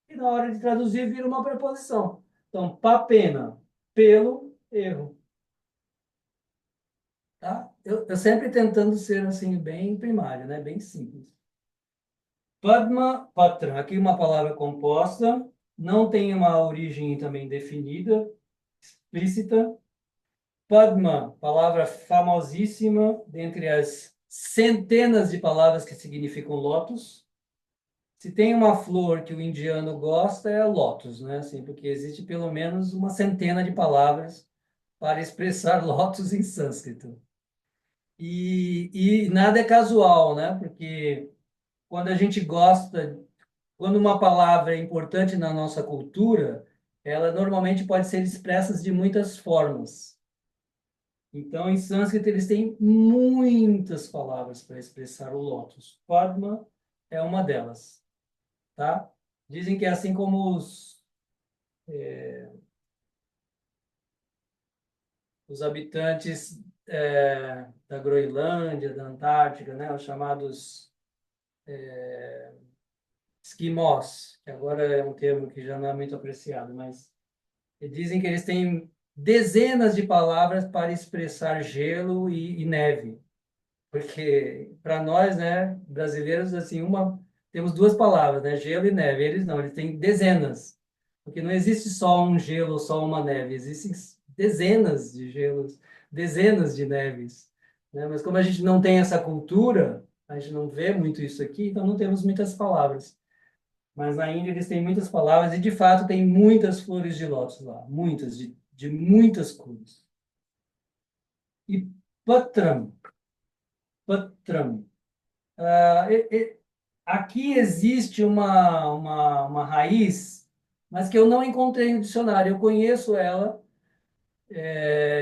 Speaker 1: E na hora de traduzir, vira uma preposição. Então, papena, pelo erro. Tá? Eu sempre tentando ser assim, bem primário, né? Bem simples. Padma Patra, aqui uma palavra composta, não tem uma origem também definida, explícita. Padma, palavra famosíssima dentre as centenas de palavras que significam lótus. Se tem uma flor que o indiano gosta, é a lótus, né? Assim, porque existe pelo menos uma centena de palavras para expressar lótus em sânscrito. E nada é casual, né? Porque quando a gente gosta, quando uma palavra é importante na nossa cultura, ela normalmente pode ser expressa de muitas formas. Então, em sânscrito, eles têm muitas palavras para expressar o lótus. Padma é uma delas, tá? Dizem que é assim como os habitantes da Groenlândia, da Antártica, né? Os chamados esquimós, que agora é um termo que já não é muito apreciado, mas dizem que eles têm dezenas de palavras para expressar gelo e neve. Porque para nós, né, brasileiros, assim, temos duas palavras, né, gelo e neve. Eles não, eles têm dezenas. Porque não existe só um gelo ou só uma neve, existem dezenas de gelos, dezenas de neves, né? Mas como a gente não tem essa cultura, a gente não vê muito isso aqui, então não temos muitas palavras. Mas na Índia eles têm muitas palavras e de fato tem muitas flores de lótus lá, muitas, de muitas cores. E Patram, Patram. Aqui existe uma raiz, mas que eu não encontrei no dicionário. Eu conheço ela,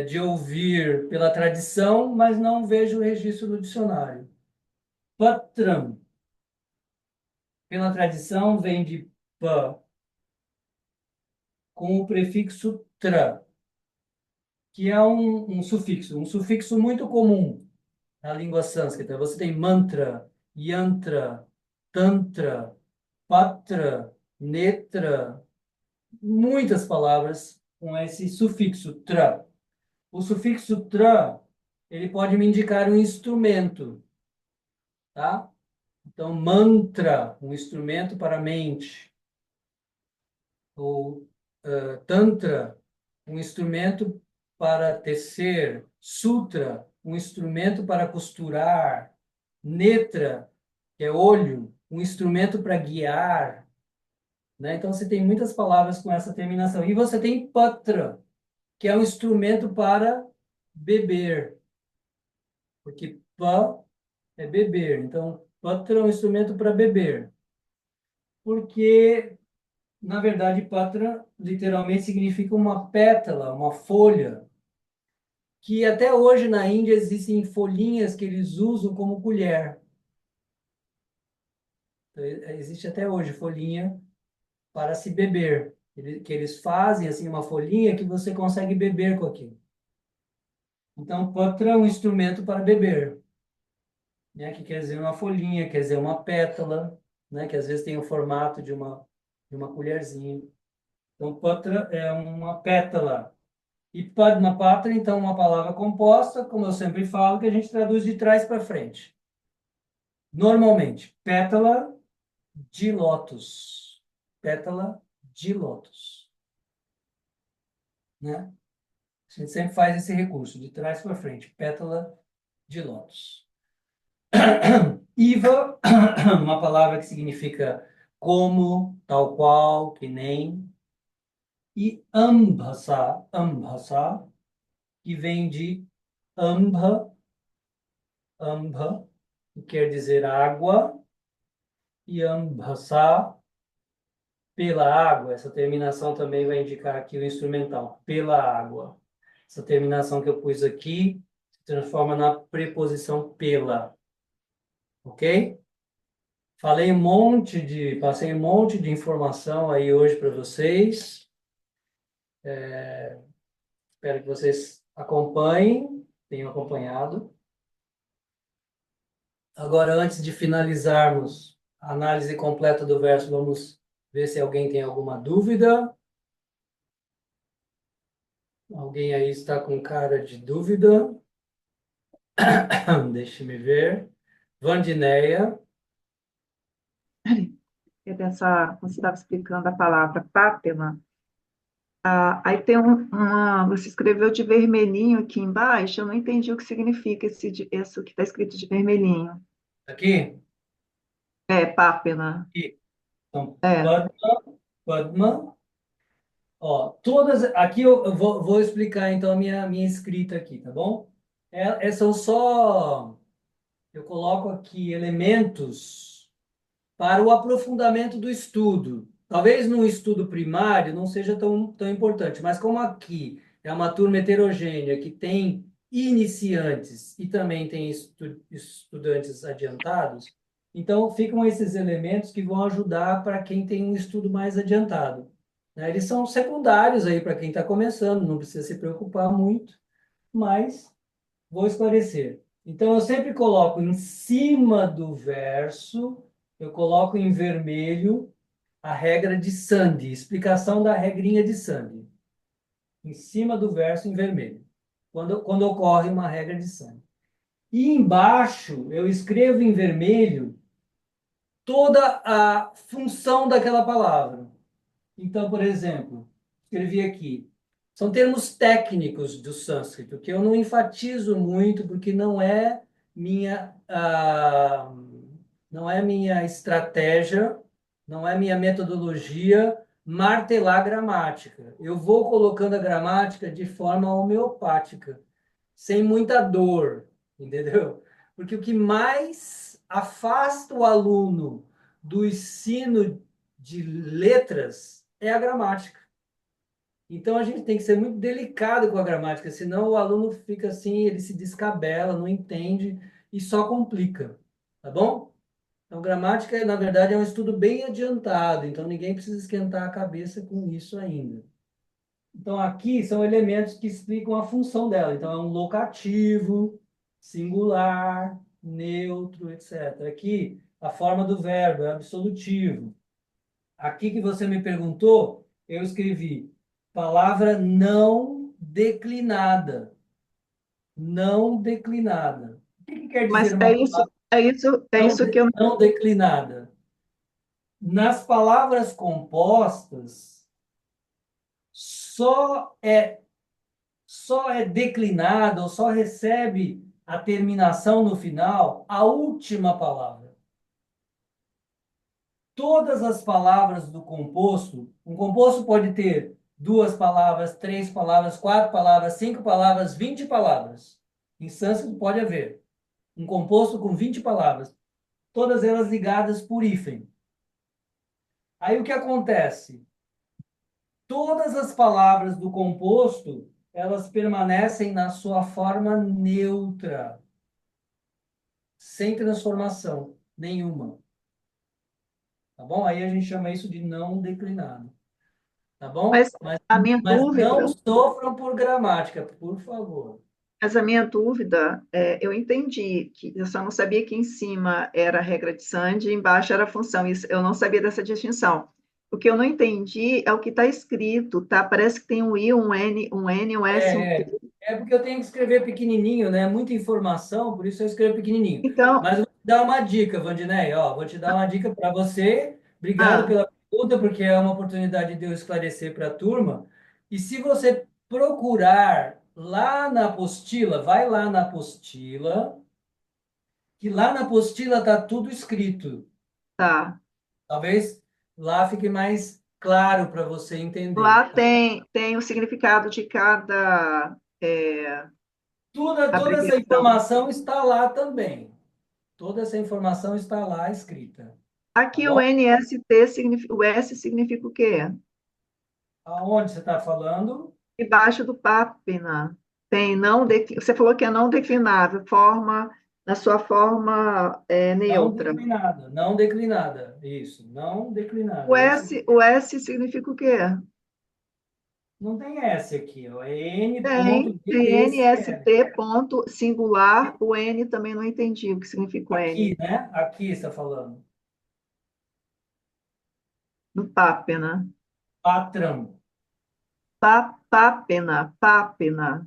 Speaker 1: de ouvir pela tradição, mas não vejo o registro no dicionário. Patram, pela tradição, vem de pa, com o prefixo tra, que é um sufixo muito comum na língua sânscrita. Você tem mantra, yantra, tantra, patra, netra, muitas palavras com esse sufixo tra. O sufixo tra, ele pode me indicar um instrumento, tá? Então, mantra, um instrumento para a mente. Ou tantra, um instrumento para tecer. Sutra, um instrumento para costurar. Netra, que é olho, um instrumento para guiar, né? Então, você tem muitas palavras com essa terminação. E você tem patra, que é um instrumento para beber, porque pa é beber. Então, patra é um instrumento para beber, porque, na verdade, patra literalmente significa uma pétala, uma folha, que até hoje na Índia existem folhinhas que eles usam como colher. Então, existe até hoje folhinha para se beber, que eles fazem assim uma folhinha que você consegue beber com aquilo. Então, patra é um instrumento para beber, né? Que quer dizer uma folhinha, quer dizer uma pétala, né? Que às vezes tem o formato de uma colherzinha. Então, patra é uma pétala. E Padma Patra, então, uma palavra composta, como eu sempre falo, que a gente traduz de trás para frente. Normalmente, pétala de lótus. Pétala de lótus, né? A gente sempre faz esse recurso, de trás para frente. Pétala de lótus. Iva, uma palavra que significa como, tal qual, que nem. E ambhasa, que vem de ambha, ambha, que quer dizer água, e ambhasa, pela água. Essa terminação também vai indicar aqui o instrumental, pela água. Essa terminação que eu pus aqui se transforma na preposição pela, ok? Passei um monte de informação aí hoje para vocês. Espero que vocês acompanhem, tenham acompanhado. Agora, antes de finalizarmos a análise completa do verso, vamos ver se alguém tem alguma dúvida. Alguém aí está com cara de dúvida? Deixe-me ver. Vandineia.
Speaker 2: Eu ia pensar, você estava explicando a palavra pátela. Aí tem você escreveu de vermelhinho aqui embaixo, eu não entendi o que significa isso que está escrito de vermelhinho.
Speaker 1: Aqui,
Speaker 2: É, pápena.
Speaker 1: aqui. Então,
Speaker 2: É,
Speaker 1: Padma. Ó, todas. Aqui eu vou explicar então a minha escrita aqui, tá bom? São só. Eu coloco aqui elementos para o aprofundamento do estudo. Talvez no estudo primário não seja tão importante, mas como aqui é uma turma heterogênea que tem iniciantes e também tem estudantes adiantados, então ficam esses elementos que vão ajudar para quem tem um estudo mais adiantado, né? Eles são secundários aí para quem está começando, não precisa se preocupar muito, mas vou esclarecer. Então, eu sempre coloco em cima do verso, eu coloco em vermelho a regra de Sandi, explicação da regrinha de Sandi. Em cima do verso, em vermelho, quando ocorre uma regra de Sandi. E embaixo, eu escrevo em vermelho toda a função daquela palavra. Então, por exemplo, escrevi aqui. São termos técnicos do sânscrito que eu não enfatizo muito porque não é minha estratégia, não é minha metodologia martelar a gramática. Eu vou colocando a gramática de forma homeopática, sem muita dor, entendeu? Porque o que mais afasta o aluno do ensino de letras é a gramática. Então a gente tem que ser muito delicado com a gramática, senão o aluno fica assim, ele se descabela, não entende e só complica, tá bom? Então gramática, na verdade, é um estudo bem adiantado, então ninguém precisa esquentar a cabeça com isso ainda. Então aqui são elementos que explicam a função dela. Então é um locativo, singular, neutro, etc. Aqui a forma do verbo é absolutivo. Aqui que você me perguntou, eu escrevi palavra não declinada. Não declinada. O que que quer dizer
Speaker 2: mas
Speaker 1: uma palavra
Speaker 2: é isso que eu.
Speaker 1: não declinada? Nas palavras compostas, só é, só é declinada ou só recebe a terminação no final a última palavra. Todas as palavras do composto, um composto pode ter duas palavras, três palavras, quatro palavras, cinco palavras, 20 palavras. Em sânscrito pode haver um composto com 20 palavras, todas elas ligadas por hífen. Aí o que acontece? Todas as palavras do composto, elas permanecem na sua forma neutra, sem transformação nenhuma. Tá bom? Aí a gente chama isso de não declinado. Tá bom?
Speaker 2: Mas a minha
Speaker 1: Mas não
Speaker 2: dúvida,
Speaker 1: sofram por gramática, por favor.
Speaker 2: eu entendi que eu só não sabia que em cima era a regra de Sand e embaixo era a função. Isso, eu não sabia dessa distinção. O que eu não entendi é o que está escrito, tá? Parece que tem um I, um N, um S, um T.
Speaker 1: É porque eu tenho que escrever pequenininho, né? Muita informação, por isso eu escrevo pequenininho.
Speaker 2: Então,
Speaker 1: Mas eu vou te dar uma dica, Vandinéia, ó, vou te dar uma dica para você. Obrigado
Speaker 2: ah,
Speaker 1: pela pergunta, porque é uma oportunidade de eu esclarecer para a turma. E se você procurar lá na apostila, vai lá na apostila, que lá na apostila está tudo escrito.
Speaker 2: tá.
Speaker 1: Talvez lá fique mais claro para você entender.
Speaker 2: Lá tem o significado de cada
Speaker 1: Toda essa
Speaker 2: abreviação.
Speaker 1: informação está lá também. Toda essa informação está lá escrita, tá
Speaker 2: Aqui o
Speaker 1: bom?
Speaker 2: NST significa, o S significa o quê?
Speaker 1: Aonde você está falando?
Speaker 2: Embaixo do pápina tem você falou que é não declinável, na sua forma
Speaker 1: Não
Speaker 2: neutra.
Speaker 1: declinada, não declinada. Isso, não declinada. É isso.
Speaker 2: O S significa o quê?
Speaker 1: Não tem S aqui, ó. É N ponto
Speaker 2: Tem
Speaker 1: DTCL.
Speaker 2: NST ponto singular, o N também não entendi o que significa o N.
Speaker 1: Aqui, né? Aqui está falando.
Speaker 2: No pápina.
Speaker 1: Patrão.
Speaker 2: Pápina.
Speaker 1: Pápina,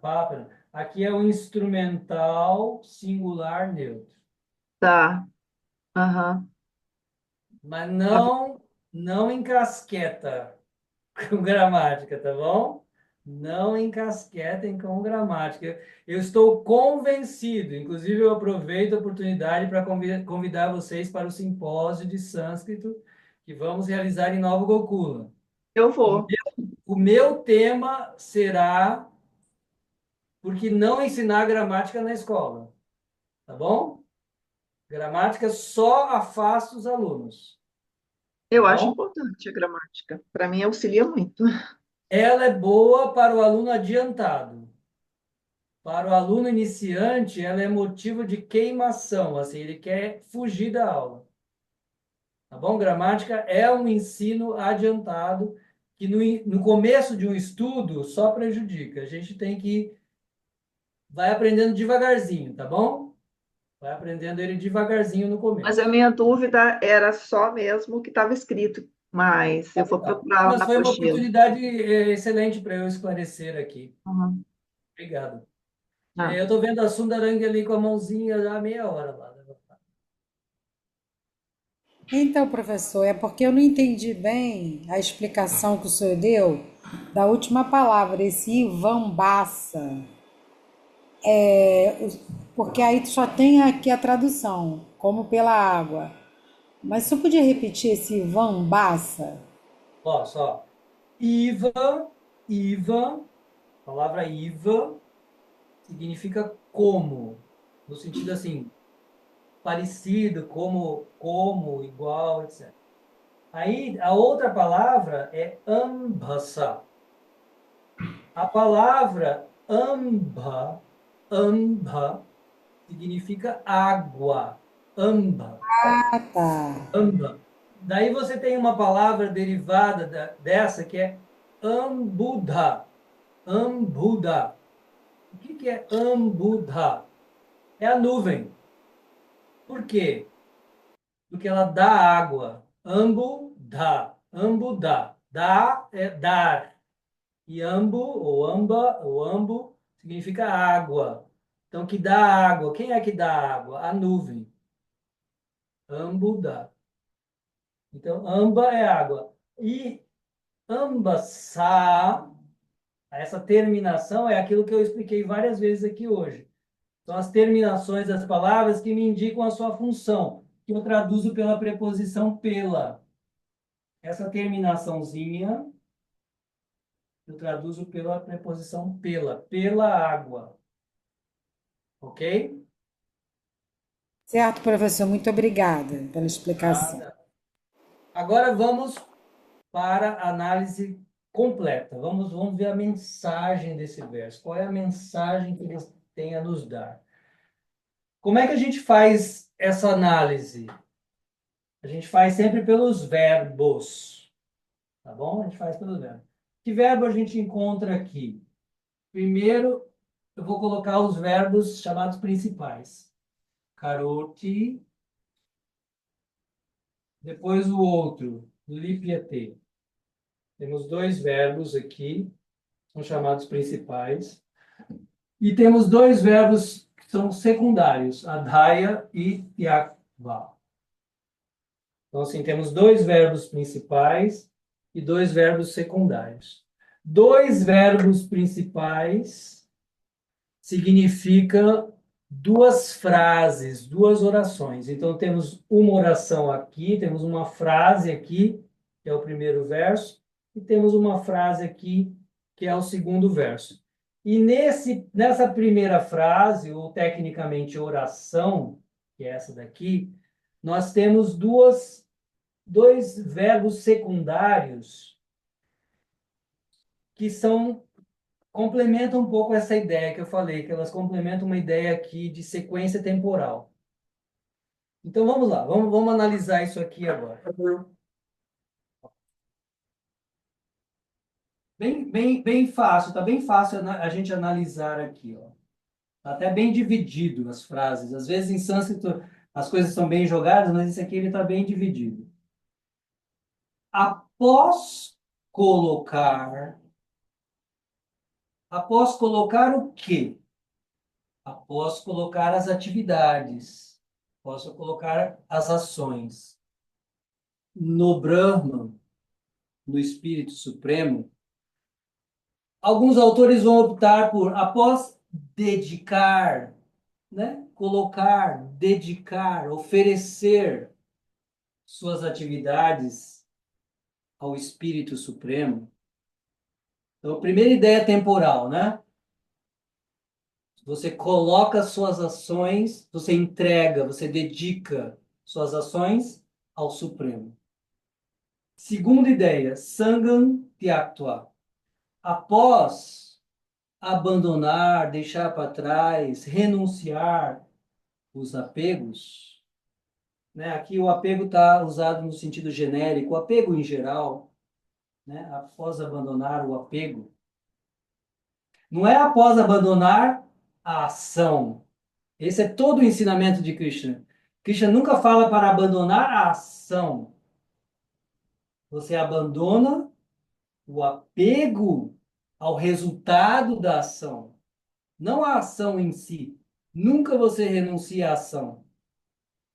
Speaker 1: pápina. Aqui é o instrumental singular neutro.
Speaker 2: Tá. Aham.
Speaker 1: Mas
Speaker 2: Tá bom.
Speaker 1: não encasqueta. com gramática, tá bom? Não encasquetem com gramática. Eu estou convencido, inclusive eu aproveito a oportunidade para convidar vocês para o simpósio de sânscrito que vamos realizar em Nova Gokula.
Speaker 2: Eu
Speaker 1: O
Speaker 2: vou.
Speaker 1: o meu tema será por que não ensinar gramática na escola, tá bom? Gramática só afasta os alunos, tá
Speaker 2: Eu acho
Speaker 1: bom?
Speaker 2: importante a gramática. Para mim, auxilia muito.
Speaker 1: Ela é boa para o aluno adiantado. Para o aluno iniciante, ela é motivo de queimação, assim, ele quer fugir da aula. Tá bom? Gramática é um ensino adiantado que no começo de um estudo só prejudica. A gente tem que vai aprendendo devagarzinho, tá bom? Vai aprendendo ele devagarzinho no
Speaker 2: Mas a
Speaker 1: começo.
Speaker 2: minha dúvida era só mesmo o que estava escrito, mas eu vou
Speaker 1: Tá.
Speaker 2: procurar
Speaker 1: Mas
Speaker 2: na
Speaker 1: foi uma
Speaker 2: apostila.
Speaker 1: oportunidade excelente para eu esclarecer aqui.
Speaker 2: Uhum.
Speaker 1: Obrigado.
Speaker 2: Ah.
Speaker 1: Eu estou vendo a Sundaranga ali com a mãozinha já há meia hora lá.
Speaker 7: Então, professor, é porque eu não entendi bem a explicação que o senhor deu da última palavra, esse Ivambaça. Porque aí só tem aqui a tradução, como pela água. Mas você podia repetir esse Ivambaça?
Speaker 1: Ó, só. Iva, Iva, palavra Iva significa como, no sentido assim, parecido, como, igual, etc. Aí a outra palavra é ambassa. A palavra amba significa água. Amba,
Speaker 7: Ah, tá.
Speaker 1: amba. Daí você tem uma palavra derivada dessa que é ambuda. Ambuda. O que é ambuda? É a nuvem. Por quê? Porque ela dá água. Ambu dá. Ambu dá. Dá é dar. E ambu, ou ambo, significa água. Então, que dá água. Quem é que dá água? A nuvem. Ambu dá. Então, amba é água. E ambaçá, essa terminação é aquilo que eu expliquei várias vezes aqui hoje. São as terminações das palavras que me indicam a sua função, que eu traduzo pela preposição pela. Essa terminaçãozinha eu traduzo pela preposição pela água, ok?
Speaker 7: Certo, professor, muito obrigada pela explicação.
Speaker 1: Nada. Agora vamos para a análise completa. Vamos ver a mensagem desse verso. Qual é a mensagem que ele tem a nos dar? Como é que a gente faz essa análise? A gente faz sempre pelos verbos, tá bom? A gente faz pelos verbos. Que verbo a gente encontra aqui? Primeiro, eu vou colocar os verbos chamados principais. Karoti, depois o outro, lipiete. Temos dois verbos aqui, são chamados principais. E temos dois verbos que são secundários, adhaya e yakva. Então, assim, temos dois verbos principais e dois verbos secundários. Dois verbos principais significa duas frases, duas orações. Então, temos uma oração aqui, temos uma frase aqui, que é o primeiro verso, e temos uma frase aqui, que é o segundo verso. E nessa primeira frase, ou tecnicamente oração, que é essa daqui, nós temos dois verbos secundários que complementam um pouco essa ideia que eu falei, que elas complementam uma ideia aqui de sequência temporal. Então vamos lá, vamos analisar isso aqui agora. Bem fácil, tá bem fácil a gente analisar aqui, ó. Tá até bem dividido as frases. Às vezes em sânscrito as coisas são bem jogadas, mas esse aqui ele está bem dividido. Após colocar, após colocar o quê? Após colocar as atividades, posso colocar as ações. No Brahman, no Espírito Supremo, alguns autores vão optar por, após dedicar, né? Colocar, dedicar, oferecer suas atividades ao Espírito Supremo. Então, a primeira ideia é temporal, né? Você coloca suas ações, você entrega, você dedica suas ações ao Supremo. Segunda ideia, Sangam Tyaktva. Após abandonar, deixar para trás, renunciar os apegos, né? Aqui o apego está usado no sentido genérico, o apego em geral, né? Após abandonar o apego. Não é após abandonar a ação. Esse é todo o ensinamento de Krishna. Krishna nunca fala para abandonar a ação. Você abandona o apego ao resultado da ação, não a ação em si. Nunca você renuncia à ação.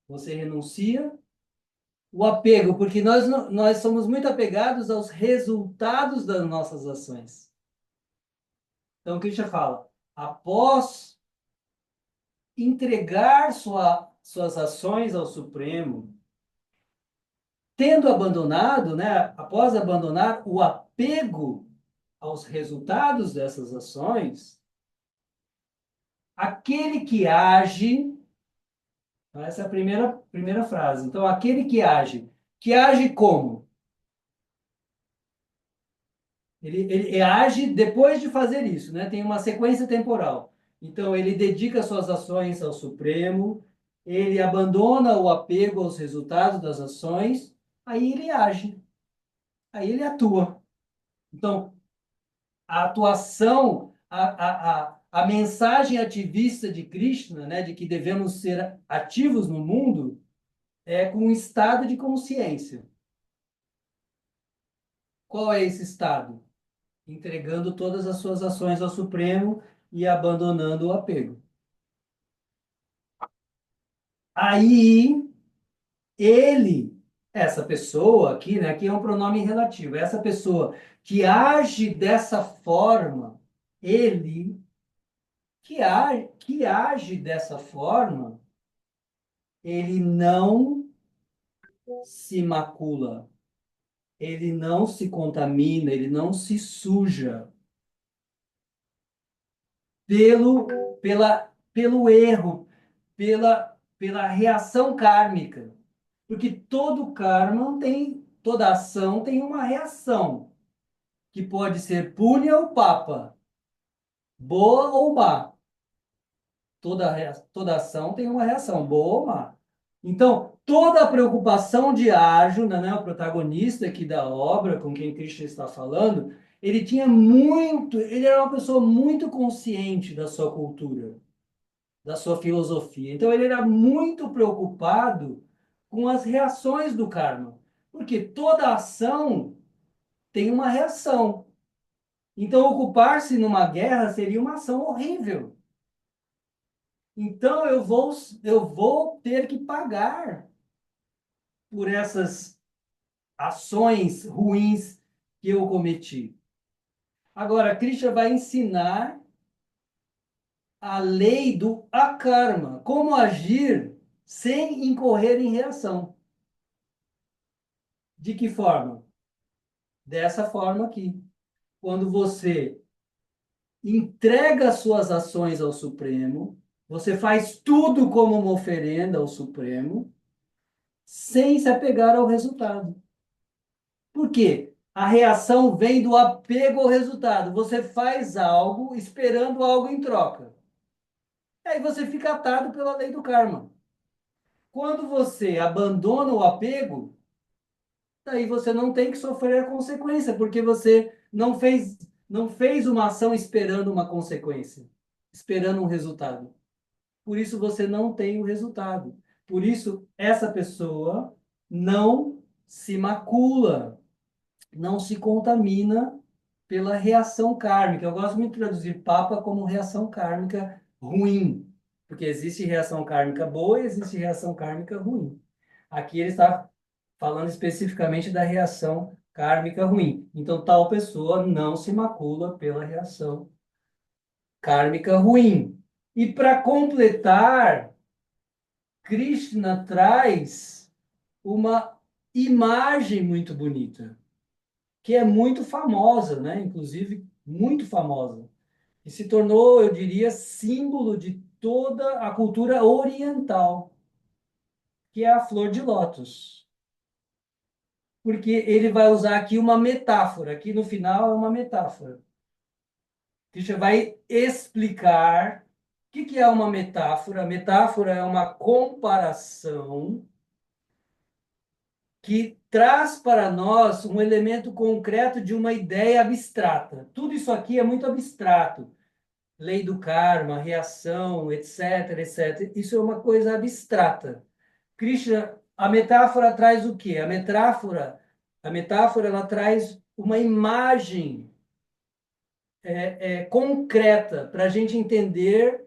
Speaker 1: Você renuncia o apego, porque nós somos muito apegados aos resultados das nossas ações. Então, Krishna fala, após entregar suas ações ao Supremo, tendo abandonado, né, após abandonar o apego aos resultados dessas ações, aquele que age, essa é a primeira frase. Então, aquele que age como? Ele age depois de fazer isso, né? Tem uma sequência temporal. Então, ele dedica suas ações ao Supremo, ele abandona o apego aos resultados das ações, aí ele age, aí ele atua. Então, a atuação, a mensagem ativista de Krishna, né, de que devemos ser ativos no mundo, é com um estado de consciência. Qual é esse estado? Entregando todas as suas ações ao Supremo e abandonando o apego. Aí, essa pessoa aqui, né, aqui é um pronome relativo, essa pessoa que age dessa forma, ele que age dessa forma, ele não se macula, ele não se contamina, ele não se suja pelo erro, pela reação kármica. Porque todo karma toda ação tem uma reação, que pode ser punya ou papa, boa ou má. Toda ação tem uma reação, boa ou má. Então, toda a preocupação de Arjuna, né, o protagonista aqui da obra, com quem Krishna está falando, ele era uma pessoa muito consciente da sua cultura, da sua filosofia. Então, ele era muito preocupado com as reações do karma, porque toda ação tem uma reação. Então, ocupar-se numa guerra seria uma ação horrível. Então, eu vou ter que pagar por essas ações ruins que eu cometi. Agora, Krishna vai ensinar a lei do akarma, como agir sem incorrer em reação. De que forma? Dessa forma aqui. Quando você entrega suas ações ao Supremo, você faz tudo como uma oferenda ao Supremo, sem se apegar ao resultado. Por quê? A reação vem do apego ao resultado. Você faz algo esperando algo em troca. Aí você fica atado pela lei do karma. Quando você abandona o apego, daí você não tem que sofrer a consequência, porque você não fez uma ação esperando uma consequência, esperando um resultado. Por isso você não tem o resultado. Por isso essa pessoa não se macula, não se contamina pela reação kármica. Eu gosto muito de traduzir papa como reação kármica ruim, porque existe reação kármica boa e existe reação kármica ruim. Aqui ele está falando especificamente da reação kármica ruim. Então, tal pessoa não se macula pela reação kármica ruim. E para completar, Krishna traz uma imagem muito bonita, que é muito famosa, né? Inclusive, muito famosa. E se tornou, eu diria, símbolo de toda a cultura oriental, que é a flor de lótus. Porque ele vai usar aqui uma metáfora, aqui no final é uma metáfora. Krishna vai explicar o que é uma metáfora. A metáfora é uma comparação que traz para nós um elemento concreto de uma ideia abstrata. Tudo isso aqui é muito abstrato. Lei do karma, reação, etc, etc. Isso é uma coisa abstrata. Krishna, a metáfora traz o quê? A metáfora ela traz uma imagem concreta para a gente entender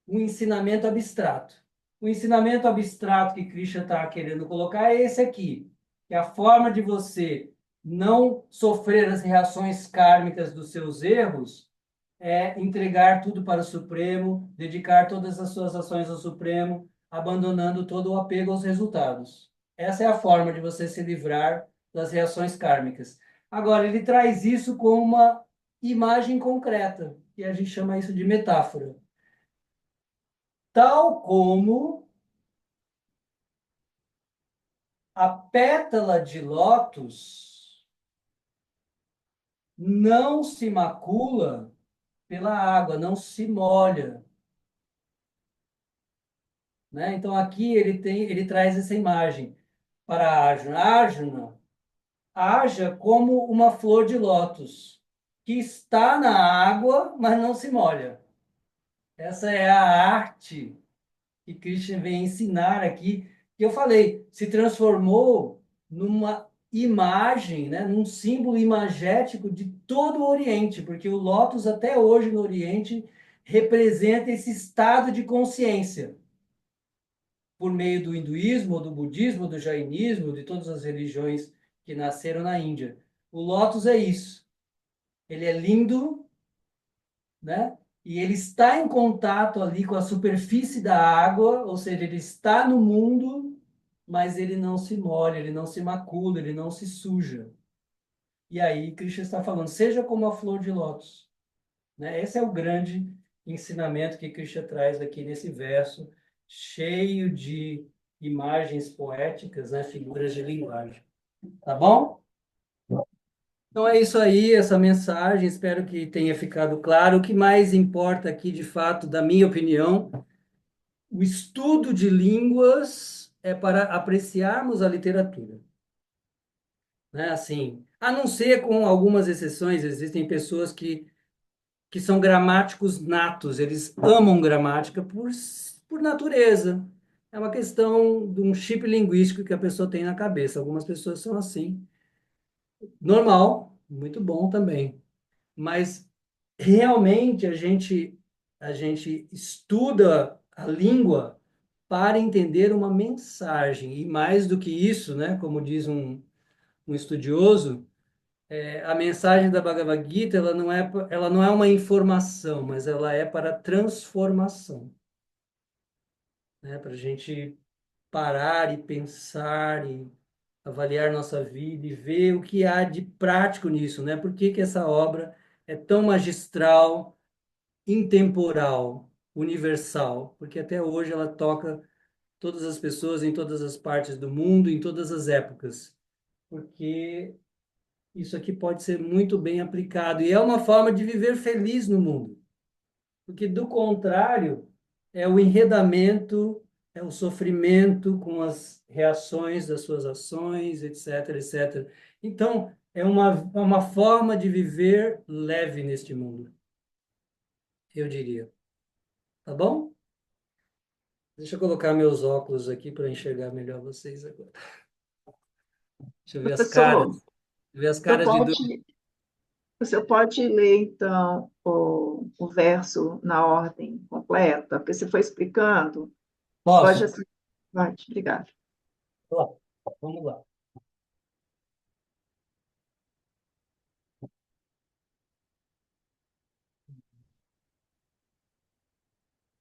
Speaker 1: o ensinamento abstrato. O ensinamento abstrato que Krishna está querendo colocar é esse aqui, que é a forma de você não sofrer as reações kármicas dos seus erros é entregar tudo para o Supremo, dedicar todas as suas ações ao Supremo, abandonando todo o apego aos resultados. Essa é a forma de você se livrar das reações kármicas. Agora, ele traz isso com uma imagem concreta, e a gente chama isso de metáfora. Tal como a pétala de lótus não se macula pela água, não se molha, né? Então aqui ele traz essa imagem para Arjuna. Arjuna, haja como uma flor de lótus que está na água, mas não se molha. Essa é a arte que Krishna vem ensinar aqui, que eu falei, se transformou numa imagem, né, num símbolo imagético de todo o Oriente, porque o lótus até hoje no Oriente representa esse estado de consciência por meio do hinduísmo, do budismo, do jainismo, de todas as religiões que nasceram na Índia. O lótus é isso. Ele é lindo, né? E ele está em contato ali com a superfície da água, ou seja, ele está no mundo, mas ele não se molha, ele não se macula, ele não se suja. E aí Krishna está falando, seja como a flor de lótus, né? Esse é o grande ensinamento que Krishna traz aqui nesse verso, cheio de imagens poéticas, né? Figuras de linguagem. Tá bom? Então é isso aí, essa mensagem. Espero que tenha ficado claro. O que mais importa aqui, de fato, da minha opinião, o estudo de línguas é para apreciarmos a literatura, né? Assim, a não ser com algumas exceções, existem pessoas que são gramáticos natos, eles amam gramática por natureza. É uma questão de um chip linguístico que a pessoa tem na cabeça. Algumas pessoas são assim. Normal, muito bom também. Mas realmente a gente estuda a língua para entender uma mensagem. E mais do que isso, né, como diz um estudioso, a mensagem da Bhagavad Gita ela não é uma informação, mas ela é para transformação, né? Para a gente parar e pensar e avaliar nossa vida e ver o que há de prático nisso, né? Por que que essa obra é tão magistral, intemporal, universal? Porque até hoje ela toca todas as pessoas em todas as partes do mundo, em todas as épocas. Porque isso aqui pode ser muito bem aplicado e é uma forma de viver feliz no mundo, porque do contrário é o enredamento, é o sofrimento com as reações das suas ações, etc, etc. Então, é uma forma de viver leve neste mundo, eu diria. Tá bom? Deixa eu colocar meus óculos aqui para enxergar melhor vocês agora. Deixa eu ver as
Speaker 2: Professor,
Speaker 1: caras. Ver as
Speaker 2: você
Speaker 1: caras de dor.
Speaker 2: pode, você pode ler, então, o verso na ordem completa? Porque você foi explicando. Pode,
Speaker 1: Posso?
Speaker 2: assim, pode, obrigada.
Speaker 1: Ó, vamos lá.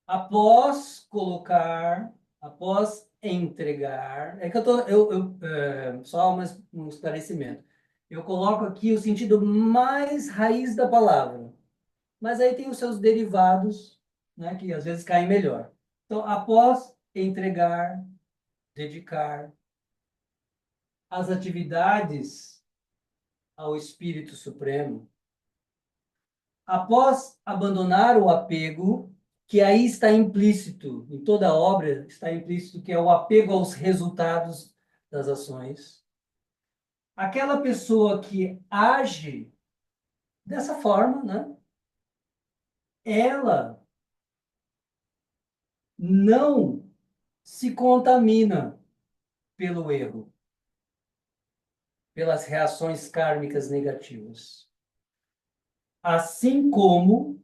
Speaker 1: Após colocar, após entregar, é que só um esclarecimento. Eu coloco aqui o sentido mais raiz da palavra, mas aí tem os seus derivados, né, que às vezes caem melhor. Então, após entregar, dedicar as atividades ao Espírito Supremo, após abandonar o apego, que aí está implícito, em toda a obra está implícito que é o apego aos resultados das ações. Aquela pessoa que age dessa forma, né? Ela não se contamina pelo erro, pelas reações kármicas negativas. Assim como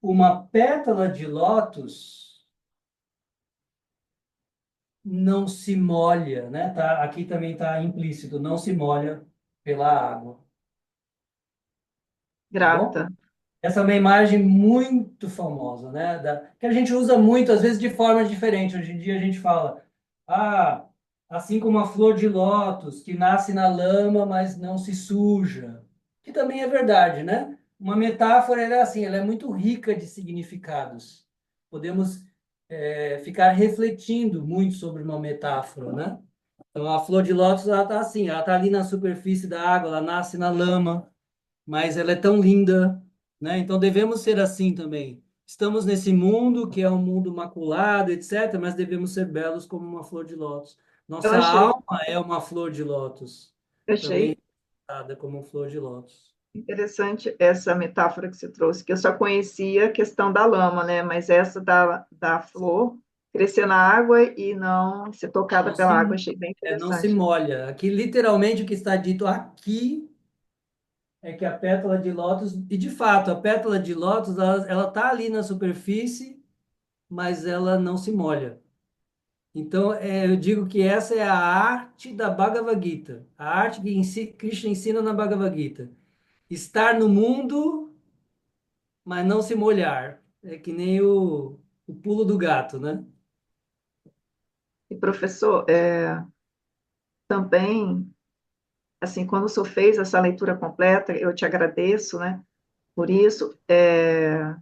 Speaker 1: uma pétala de lótus não se molha, né? Tá, aqui também está implícito, não se molha pela água, tá bom?
Speaker 2: Grata.
Speaker 1: Essa é uma imagem muito famosa, né? Que a gente usa muito, às vezes, de forma diferente. Hoje em dia a gente fala, ah, assim como a flor de lótus, que nasce na lama, mas não se suja. Que também é verdade, né? Uma metáfora, ela é assim, ela é muito rica de significados. Podemos, ficar refletindo muito sobre uma metáfora, né? Então, a flor de lótus, ela está assim, ela está ali na superfície da água, ela nasce na lama, mas ela é tão linda, né? Então devemos ser assim também. Estamos nesse mundo que é um mundo maculado, etc., mas devemos ser belos como uma flor de lótus.
Speaker 2: Eu
Speaker 1: Nossa
Speaker 2: achei,
Speaker 1: alma é uma flor de lótus,
Speaker 2: eu
Speaker 1: também
Speaker 2: achei
Speaker 1: tratada como flor de lótus.
Speaker 2: interessante essa metáfora que você trouxe, que eu só conhecia a questão da lama, né? Mas essa da flor crescer na água e não ser tocada
Speaker 1: Não
Speaker 2: pela
Speaker 1: se,
Speaker 2: água, achei bem
Speaker 1: não se
Speaker 2: interessante.
Speaker 1: molha. Aqui, literalmente, o que está dito aqui é que a pétala de lótus, e de fato, a pétala de lótus, ela tá ali na superfície, mas ela não se molha. Então, eu digo que essa é a arte da Bhagavad Gita, a arte que Krishna ensina na Bhagavad Gita. Estar no mundo, mas não se molhar. É que nem o pulo do gato, né?
Speaker 2: E professor, também, assim, quando o senhor fez essa leitura completa, eu te agradeço, né? Por isso, é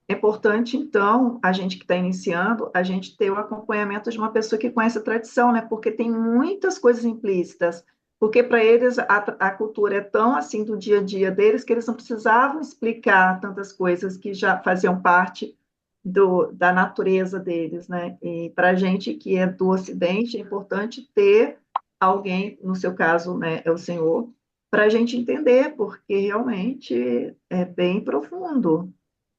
Speaker 2: importante, então, a gente que está iniciando, a gente ter o acompanhamento de uma pessoa que conhece a tradição, né? Porque tem muitas coisas implícitas. Porque para eles a cultura é tão assim do dia a dia deles que eles não precisavam explicar tantas coisas que já faziam parte da natureza deles, né? E para a gente que é do Ocidente, é importante ter alguém, no seu caso, né, é o senhor, para a gente entender, porque realmente é bem profundo,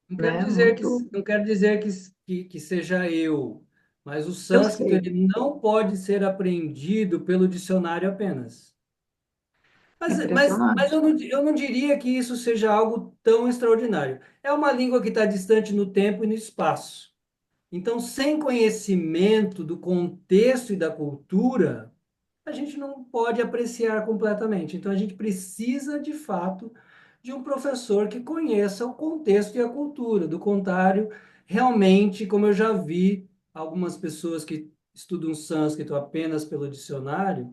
Speaker 2: né? Muito,
Speaker 1: Não quero dizer que seja eu, mas o
Speaker 2: eu
Speaker 1: sânscrito
Speaker 2: sei,
Speaker 1: ele não pode ser aprendido pelo dicionário apenas. Mas
Speaker 2: impressionante.
Speaker 1: eu não diria que isso seja algo tão extraordinário. É uma língua que está distante no tempo e no espaço. Então, sem conhecimento do contexto e da cultura, a gente não pode apreciar completamente. Então, a gente precisa, de fato, de um professor que conheça o contexto e a cultura. Do contrário, realmente, como eu já vi algumas pessoas que estudam sânscrito apenas pelo dicionário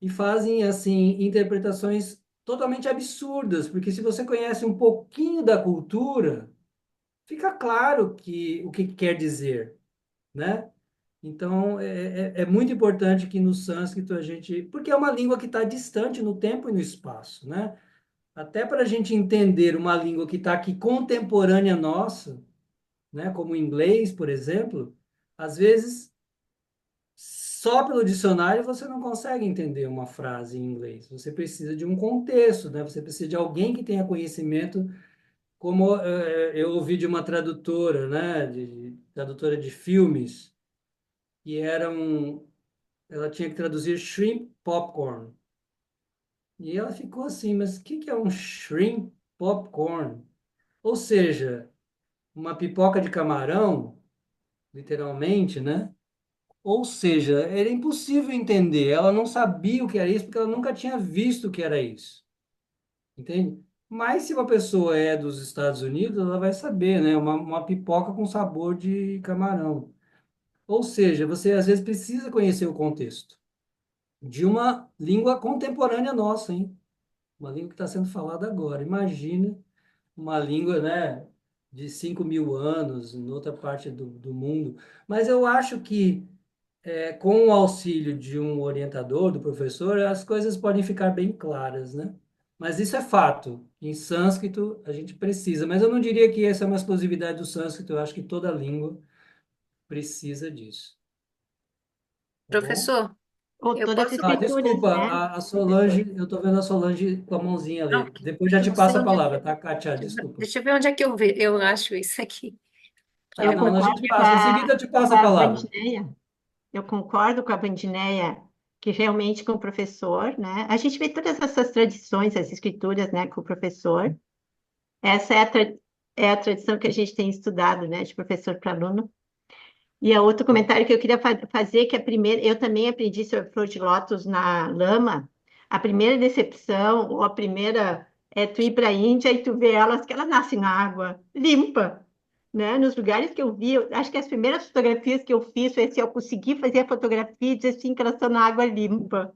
Speaker 1: e fazem, assim, interpretações totalmente absurdas, porque se você conhece um pouquinho da cultura, fica claro o que quer dizer, né? Então, é muito importante que no sânscrito a gente. Porque é uma língua que está distante no tempo e no espaço, né? Até para a gente entender uma língua que está aqui contemporânea nossa, né? Como o inglês, por exemplo, às vezes, só pelo dicionário você não consegue entender uma frase em inglês. Você precisa de um contexto, né? Você precisa de alguém que tenha conhecimento, como eu ouvi de uma tradutora, né? Tradutora de filmes, que era ela tinha que traduzir shrimp popcorn. E ela ficou assim, mas o que que é um shrimp popcorn? Ou seja, uma pipoca de camarão, literalmente, né? Ou seja, era impossível entender. Ela não sabia o que era isso porque ela nunca tinha visto o que era isso. Entende? Mas se uma pessoa é dos Estados Unidos, ela vai saber, né? Uma pipoca com sabor de camarão. Ou seja, você às vezes precisa conhecer o contexto de uma língua contemporânea nossa, hein? Uma língua que está sendo falada agora. Imagina uma língua, né, de 5.000 anos em outra parte do mundo. Mas eu acho que com o auxílio de um orientador, do professor, as coisas podem ficar bem claras, né? Mas isso é fato. Em sânscrito a gente precisa, mas eu não diria que essa é uma exclusividade do sânscrito, eu acho que toda língua precisa disso, tá bom?
Speaker 3: Professor,
Speaker 5: Ou
Speaker 3: eu
Speaker 5: todas as
Speaker 3: posso.
Speaker 1: Ah,
Speaker 5: escrituras,
Speaker 1: desculpa,
Speaker 5: né,
Speaker 1: a
Speaker 5: professor?
Speaker 1: Solange, eu estou vendo a Solange com a mãozinha
Speaker 3: Não,
Speaker 1: ali. Depois já
Speaker 3: eu
Speaker 1: te
Speaker 3: não sei
Speaker 1: passo a
Speaker 3: onde é.
Speaker 1: palavra, tá, Kátia? Desculpa.
Speaker 3: Deixa eu ver onde é que eu acho isso aqui.
Speaker 1: Tá,
Speaker 5: Eu
Speaker 1: não, a gente
Speaker 5: concordo
Speaker 1: passa. Em seguida eu te passo
Speaker 5: com
Speaker 1: a
Speaker 5: a
Speaker 1: palavra.
Speaker 5: Vandineia. Eu concordo com a Vandineia que realmente com o professor, né? A gente vê todas essas tradições, as escrituras, né, com o professor. Essa é a tradição que a gente tem estudado, né, de professor para aluno. E a outro comentário que eu queria fazer, que a primeira, eu também aprendi sobre flor de lótus na lama. A primeira decepção, ou a primeira, é tu ir para a Índia e tu ver elas, que elas nascem na água, limpa, né? Nos lugares que eu vi, acho que as primeiras fotografias que eu fiz foi assim, eu consegui fazer a fotografia e dizer assim, que elas estão na água limpa,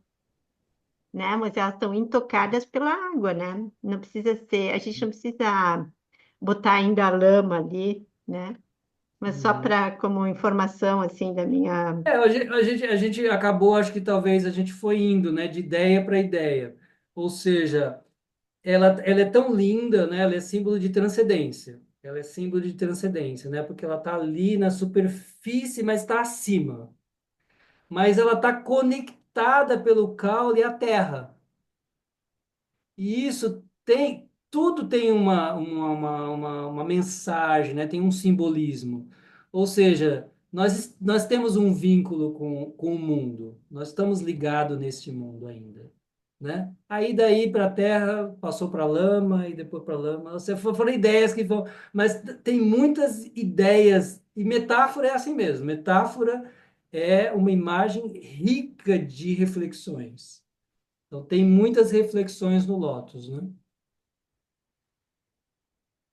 Speaker 5: né? Mas elas estão intocadas pela água, né? Não precisa ser, a gente não precisa botar ainda a lama ali, né? Mas só
Speaker 1: Uhum.
Speaker 5: para como informação assim da minha.
Speaker 1: A gente acabou, acho que talvez a gente foi indo, né, de ideia para ideia. Ou seja, ela é tão linda, né? Ela é símbolo de transcendência. Ela é símbolo de transcendência, né? Porque ela está ali na superfície, mas está acima. Mas ela está conectada pelo caule à terra. E isso tem, tudo tem uma mensagem, né? Tem um simbolismo. Ou seja, nós temos um vínculo com o mundo, nós estamos ligados neste mundo ainda, né? Aí daí para a terra, passou para a lama e depois para a lama. Foram ideias que foram, mas tem muitas ideias, e metáfora é assim mesmo. Metáfora é uma imagem rica de reflexões. Então, tem muitas reflexões no Lotus, né?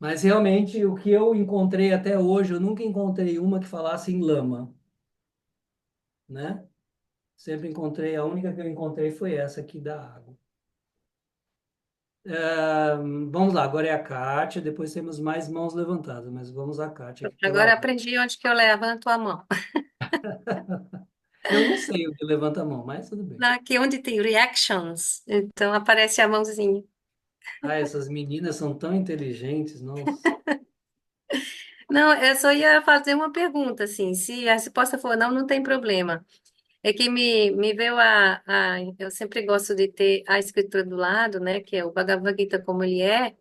Speaker 1: Mas realmente o que eu encontrei até hoje, eu nunca encontrei uma que falasse em lama, né? Sempre encontrei, a única que eu encontrei foi essa aqui da água. Vamos lá, agora é a Kátia, depois temos mais mãos levantadas, mas vamos a Kátia aqui pela
Speaker 3: Agora
Speaker 1: ordem.
Speaker 3: aprendi onde que eu levanto a mão.
Speaker 1: Eu não sei o que levanta a mão, mas tudo bem.
Speaker 3: Aqui onde tem reactions, então aparece a mãozinha.
Speaker 1: Ah, essas meninas são tão inteligentes, nossa.
Speaker 3: Não, eu só ia fazer uma pergunta, assim, se a resposta for não, não tem problema. É que me veio eu sempre gosto de ter a escritura do lado, né, que é o Bhagavad Gita como ele é.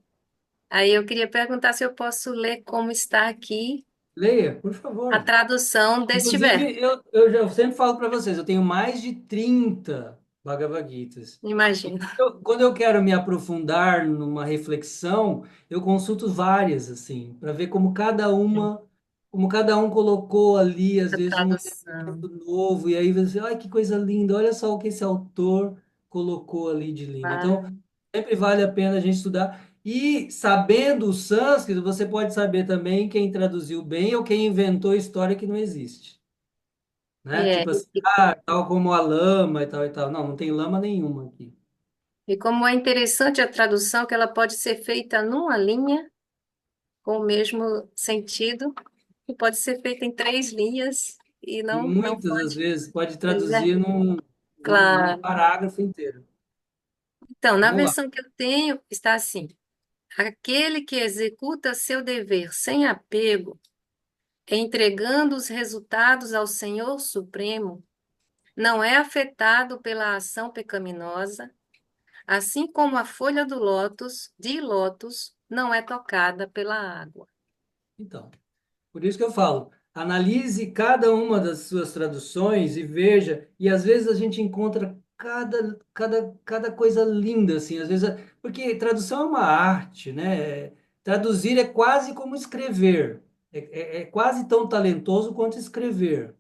Speaker 3: Aí eu queria perguntar se eu posso ler como está aqui
Speaker 1: Leia, por
Speaker 3: a
Speaker 1: favor.
Speaker 3: tradução deste verso.
Speaker 1: Inclusive, eu sempre falo para vocês, eu tenho mais de 30 Bhagavad Gitas. E
Speaker 3: Imagina.
Speaker 1: quando eu quero me aprofundar numa reflexão, eu consulto várias, assim, para ver como cada um colocou ali, às
Speaker 3: A
Speaker 1: vezes, um
Speaker 3: tradução.
Speaker 1: elemento novo, e aí você, ai, que coisa linda, olha só o que esse autor colocou ali de lindo. Então,
Speaker 3: Ah,
Speaker 1: sempre vale a pena a gente estudar. E sabendo o sânscrito, você pode saber também quem traduziu bem ou quem inventou história que não existe, né?
Speaker 3: é.
Speaker 1: Tipo assim, tal como a lama e tal e tal. Não, não tem lama nenhuma aqui.
Speaker 3: E como é interessante a tradução, que ela pode ser feita numa linha, com o mesmo sentido, e pode ser feita em três linhas, e
Speaker 1: E
Speaker 3: não
Speaker 1: muitas das
Speaker 3: pode.
Speaker 1: vezes pode
Speaker 3: Pois é,
Speaker 1: traduzir num
Speaker 3: claro.
Speaker 1: parágrafo inteiro.
Speaker 3: Então, na
Speaker 1: Vamos lá.
Speaker 3: versão que eu tenho, está assim: aquele que executa seu dever sem apego, entregando os resultados ao Senhor Supremo, não é afetado pela ação pecaminosa, assim como a folha do lótus, de lótus, não é tocada pela água.
Speaker 1: Então, por isso que eu falo, analise cada uma das suas traduções e veja, e às vezes a gente encontra cada coisa linda, assim, às vezes, porque tradução é uma arte, né? Traduzir é quase como escrever, é quase tão talentoso quanto escrever,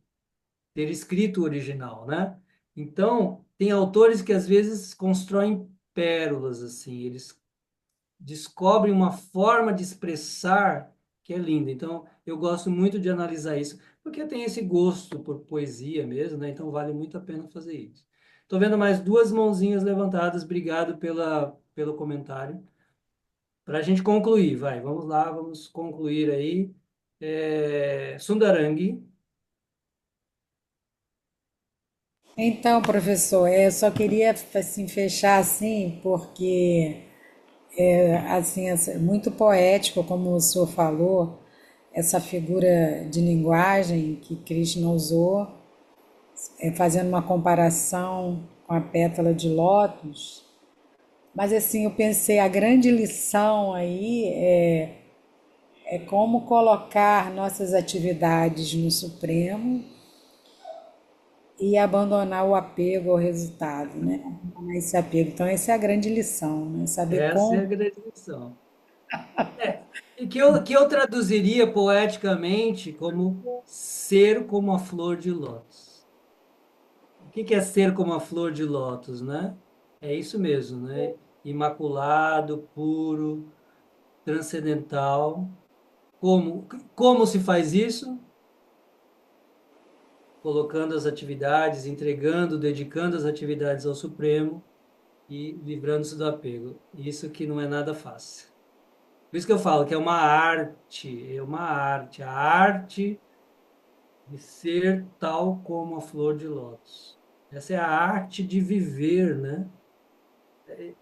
Speaker 1: ter escrito o original, né? Então, tem autores que às vezes constroem pérolas, assim, eles descobrem uma forma de expressar que é linda. Então, eu gosto muito de analisar isso, porque eu tenho esse gosto por poesia mesmo, né? Então, vale muito a pena fazer isso. Estou vendo mais duas mãozinhas levantadas. Obrigado pelo comentário. Para a gente concluir, vai, vamos lá, vamos concluir aí. Sundarangi.
Speaker 7: Então, professor, eu só queria assim fechar assim, porque assim, muito poético, como o senhor falou, essa figura de linguagem que Krishna usou, fazendo uma comparação com a pétala de lótus. Mas assim, eu pensei, a grande lição aí é como colocar nossas atividades no Supremo e abandonar o apego ao resultado, né? Abandonar esse apego. Então, essa é a grande lição, né? Saber
Speaker 1: Essa é a
Speaker 7: como.
Speaker 1: grande lição. E que eu traduziria poeticamente como ser como a flor de lótus. O que é ser como a flor de lótus, né? É isso mesmo, né? Imaculado, puro, transcendental. Como se faz isso? Colocando as atividades, entregando, dedicando as atividades ao Supremo e livrando-se do apego. Isso que não é nada fácil. Por isso que eu falo que é uma arte, a arte de ser tal como a flor de lótus. Essa é a arte de viver, né?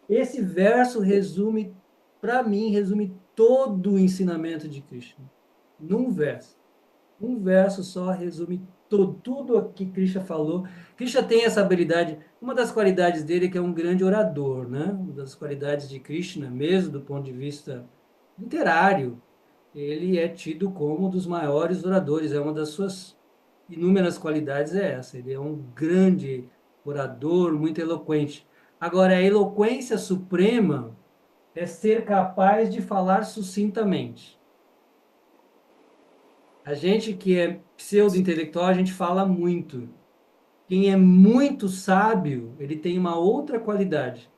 Speaker 1: Esse verso resume, para mim, resume todo o ensinamento de Krishna. Num verso. Um verso só resume tudo o que Krishna falou. Krishna tem essa habilidade, uma das qualidades dele é que é um grande orador, né? Uma das qualidades de Krishna, mesmo do ponto de vista literário, ele é tido como um dos maiores oradores, é uma das suas inúmeras qualidades é essa. Ele é um grande orador, muito eloquente. Agora, a eloquência suprema é ser capaz de falar sucintamente. A gente que é pseudo-intelectual, a gente fala muito. Quem é muito sábio, ele tem uma outra qualidade.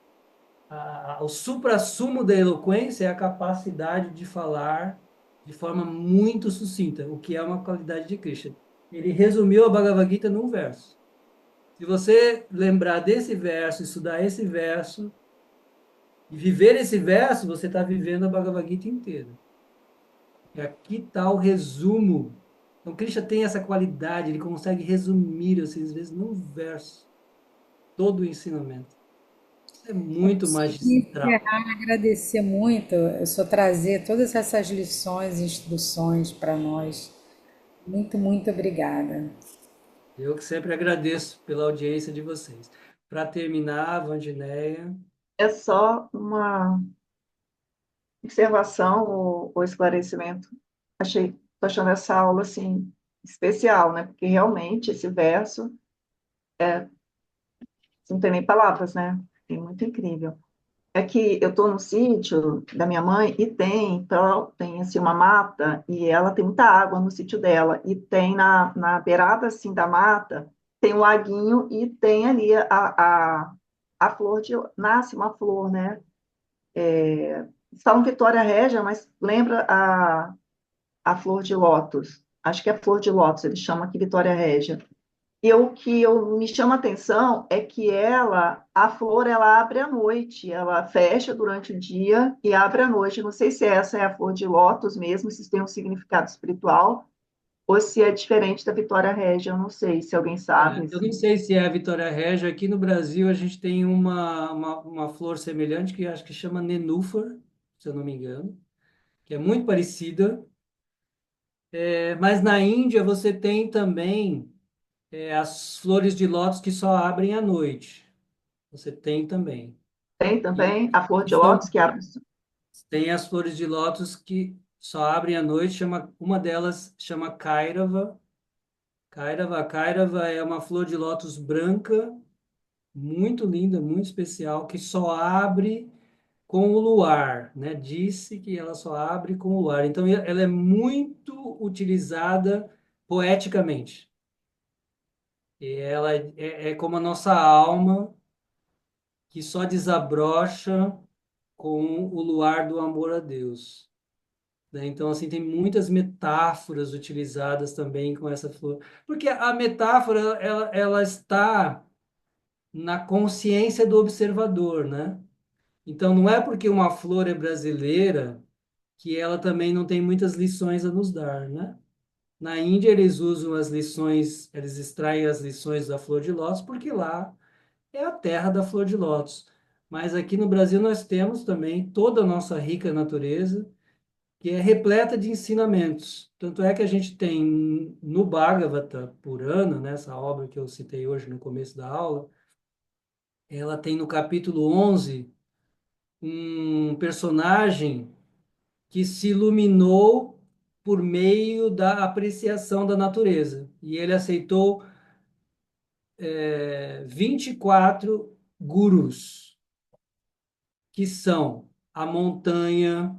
Speaker 1: O suprassumo da eloquência é a capacidade de falar de forma muito sucinta, o que é uma qualidade de Krishna. Ele resumiu a Bhagavad Gita num verso. Se você lembrar desse verso, estudar esse verso e viver esse verso, você está vivendo a Bhagavad Gita inteira. E aqui está o resumo. Então, Krishna tem essa qualidade, ele consegue resumir, assim, às vezes, num verso, todo o ensinamento. Isso é muito magistral.
Speaker 7: Encerrar, agradecer muito, eu só trazer todas essas lições e instruções para nós. Muito, muito obrigada.
Speaker 1: Eu que sempre agradeço pela audiência de vocês. Para terminar, Vandineia,
Speaker 2: É só uma observação ou esclarecimento. Tô achando essa aula assim especial, né? Porque realmente esse verso não tem nem palavras, né? É muito incrível. É que eu estou no sítio da minha mãe e tem assim, uma mata e ela tem muita água no sítio dela e tem na beirada assim da mata tem um laguinho e tem ali a flor nasce uma flor, né? Eles falam Vitória Régia, mas lembra a flor de lótus. Acho que é flor de lótus, eles chamam aqui Vitória Régia. E o que me chama a atenção é que a flor, ela abre à noite, ela fecha durante o dia e abre à noite. Não sei se essa é a flor de lótus mesmo, se tem um significado espiritual, ou se é diferente da Vitória Régia, eu não sei, se alguém sabe.
Speaker 1: eu não sei se é a Vitória Régia. Aqui no Brasil, a gente tem uma flor semelhante que acho que chama nenúfar, se eu não me engano, que é muito parecida. Mas na Índia, você tem também as flores de lótus que só abrem à noite. Você tem também.
Speaker 2: Tem
Speaker 1: E,
Speaker 2: também a flor
Speaker 1: e
Speaker 2: de lótus
Speaker 1: são,
Speaker 2: que abre.
Speaker 1: tem as flores de lótus que só abrem à noite. Uma delas chama Kairava. Kairava é uma flor de lótus branca, muito linda, muito especial, que só abre com o luar, né? Disse que ela só abre com o luar. Então, ela é muito utilizada poeticamente. E ela é como a nossa alma, que só desabrocha com o luar do amor a Deus, né? Então, assim, tem muitas metáforas utilizadas também com essa flor, porque a metáfora, ela está na consciência do observador, né? Então, não é porque uma flor é brasileira que ela também não tem muitas lições a nos dar, né? Na Índia, eles usam as lições, eles extraem as lições da flor de lótus, porque lá é a terra da flor de lótus. Mas aqui no Brasil nós temos também toda a nossa rica natureza, que é repleta de ensinamentos. Tanto é que a gente tem no Bhagavata Purana, nessa obra que eu citei hoje no começo da aula, ela tem no capítulo 11 um personagem que se iluminou por meio da apreciação da natureza. E ele aceitou 24 gurus, que são a montanha,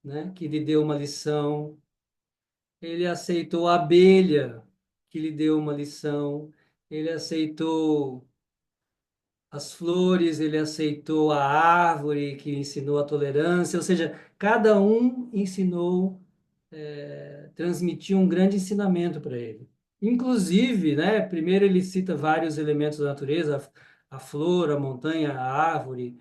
Speaker 1: né, que lhe deu uma lição, ele aceitou a abelha, que lhe deu uma lição, ele aceitou as flores, ele aceitou a árvore, que ensinou a tolerância, ou seja, cada um ensinou, transmitiu um grande ensinamento para ele. Inclusive, né, primeiro ele cita vários elementos da natureza, a flor, a montanha, a árvore,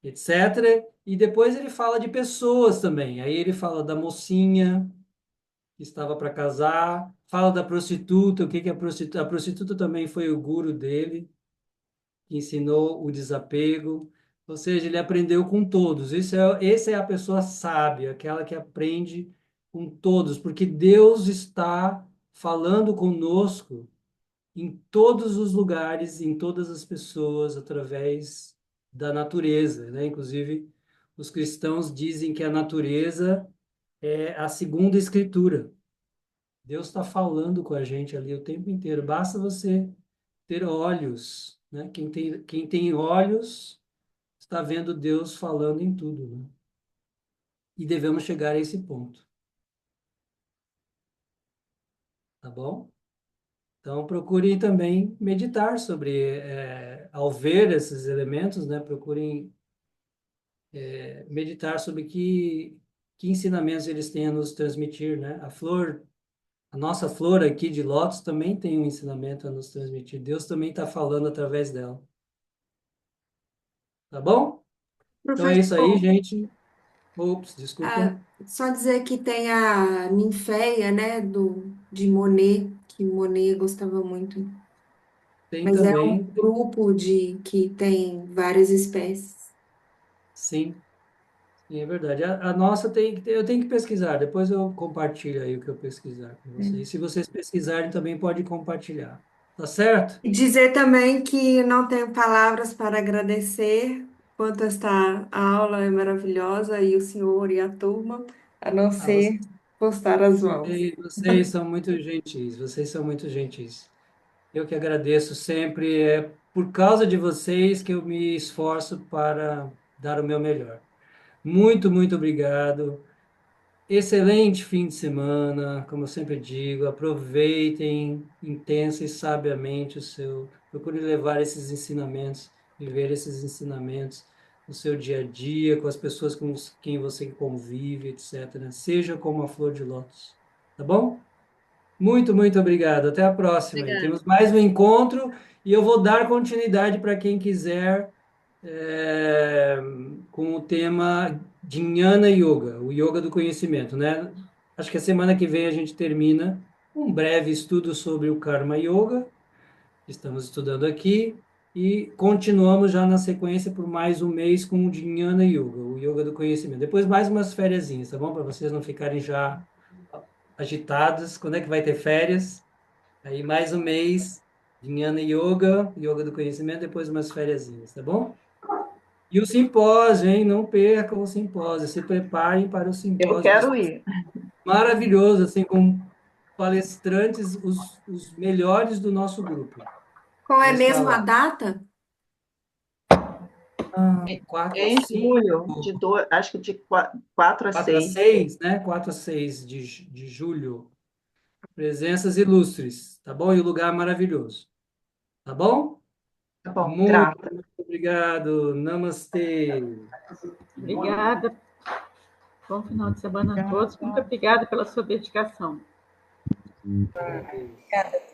Speaker 1: etc. E depois ele fala de pessoas também. Aí ele fala da mocinha que estava para casar, fala da prostituta, o que que é a prostituta? A prostituta também foi o guru dele, que ensinou o desapego. Ou seja, ele aprendeu com todos. Essa é a pessoa sábia, aquela que aprende com todos, porque Deus está falando conosco em todos os lugares, em todas as pessoas, através da natureza, né? Inclusive, os cristãos dizem que a natureza é a segunda escritura. Deus está falando com a gente ali o tempo inteiro. Basta você ter olhos, né? Quem tem olhos está vendo Deus falando em tudo, né? E devemos chegar a esse ponto, tá bom? Então, procurem também meditar sobre, ao ver esses elementos, né? Procurem meditar sobre que ensinamentos eles têm a nos transmitir, né? A nossa flor aqui de lótus também tem um ensinamento a nos transmitir. Deus também está falando através dela, tá bom? Então é isso aí,
Speaker 4: Professor,
Speaker 1: gente. Ops, desculpa.
Speaker 4: ah, só dizer que tem a Ninféia, né, de Monet, que Monet gostava muito.
Speaker 1: Tem
Speaker 4: Mas é um
Speaker 1: também,
Speaker 4: grupo de que tem várias espécies.
Speaker 1: sim, sim, é verdade. A nossa eu tenho que pesquisar, depois eu compartilho aí o que eu pesquisar com vocês. Se vocês pesquisarem, também pode compartilhar. Tá certo?
Speaker 4: E dizer também que não tenho palavras para agradecer quanto esta aula é maravilhosa e o senhor e a turma, a não
Speaker 1: Ah, vocês,
Speaker 4: ser postar as mãos.
Speaker 1: vocês são muito gentis, vocês são muito gentis. Eu que agradeço sempre, é por causa de vocês que eu me esforço para dar o meu melhor. Muito, muito obrigado. Excelente fim de semana, como eu sempre digo, aproveitem intensa e sabiamente procure levar esses ensinamentos, viver esses ensinamentos no seu dia a dia, com as pessoas com quem você convive, etc. Seja como a flor de lótus, tá bom? Muito, muito obrigado. Até a próxima. E
Speaker 3: Obrigada.
Speaker 1: temos mais um encontro e eu vou dar continuidade para quem quiser é, com o tema de Jnana Yoga, o Yoga do conhecimento, né? Acho que a semana que vem a gente termina um breve estudo sobre o Karma Yoga, que estamos estudando aqui, e continuamos já na sequência por mais um mês com o Jnana Yoga, o Yoga do conhecimento. Depois mais umas fériasinhas, tá bom? Para vocês não ficarem já agitados. Quando é que vai ter férias? Aí mais um mês de Jnana Yoga, Yoga do conhecimento, depois umas fériasinhas, tá bom? E o simpósio, hein? Não percam o simpósio. Se preparem para o
Speaker 2: Eu
Speaker 1: simpósio
Speaker 2: quero ir.
Speaker 1: maravilhoso, assim, com palestrantes, os melhores do nosso grupo.
Speaker 4: Qual é
Speaker 1: Vão estar
Speaker 4: mesmo a
Speaker 1: lá.
Speaker 4: data?
Speaker 1: Quatro a
Speaker 2: Em julho,
Speaker 1: cinco,
Speaker 2: acho que de 4 a
Speaker 1: 4 a
Speaker 2: 6.
Speaker 1: 6, né? 4 a 6 de julho. Presenças ilustres, tá bom? E o lugar maravilhoso, tá bom?
Speaker 2: Tá bom,
Speaker 1: Muito,
Speaker 2: grata.
Speaker 1: muito Obrigado. Namastê.
Speaker 8: Obrigada. Bom final de semana a todos. Muito obrigada pela sua dedicação.
Speaker 7: Obrigada.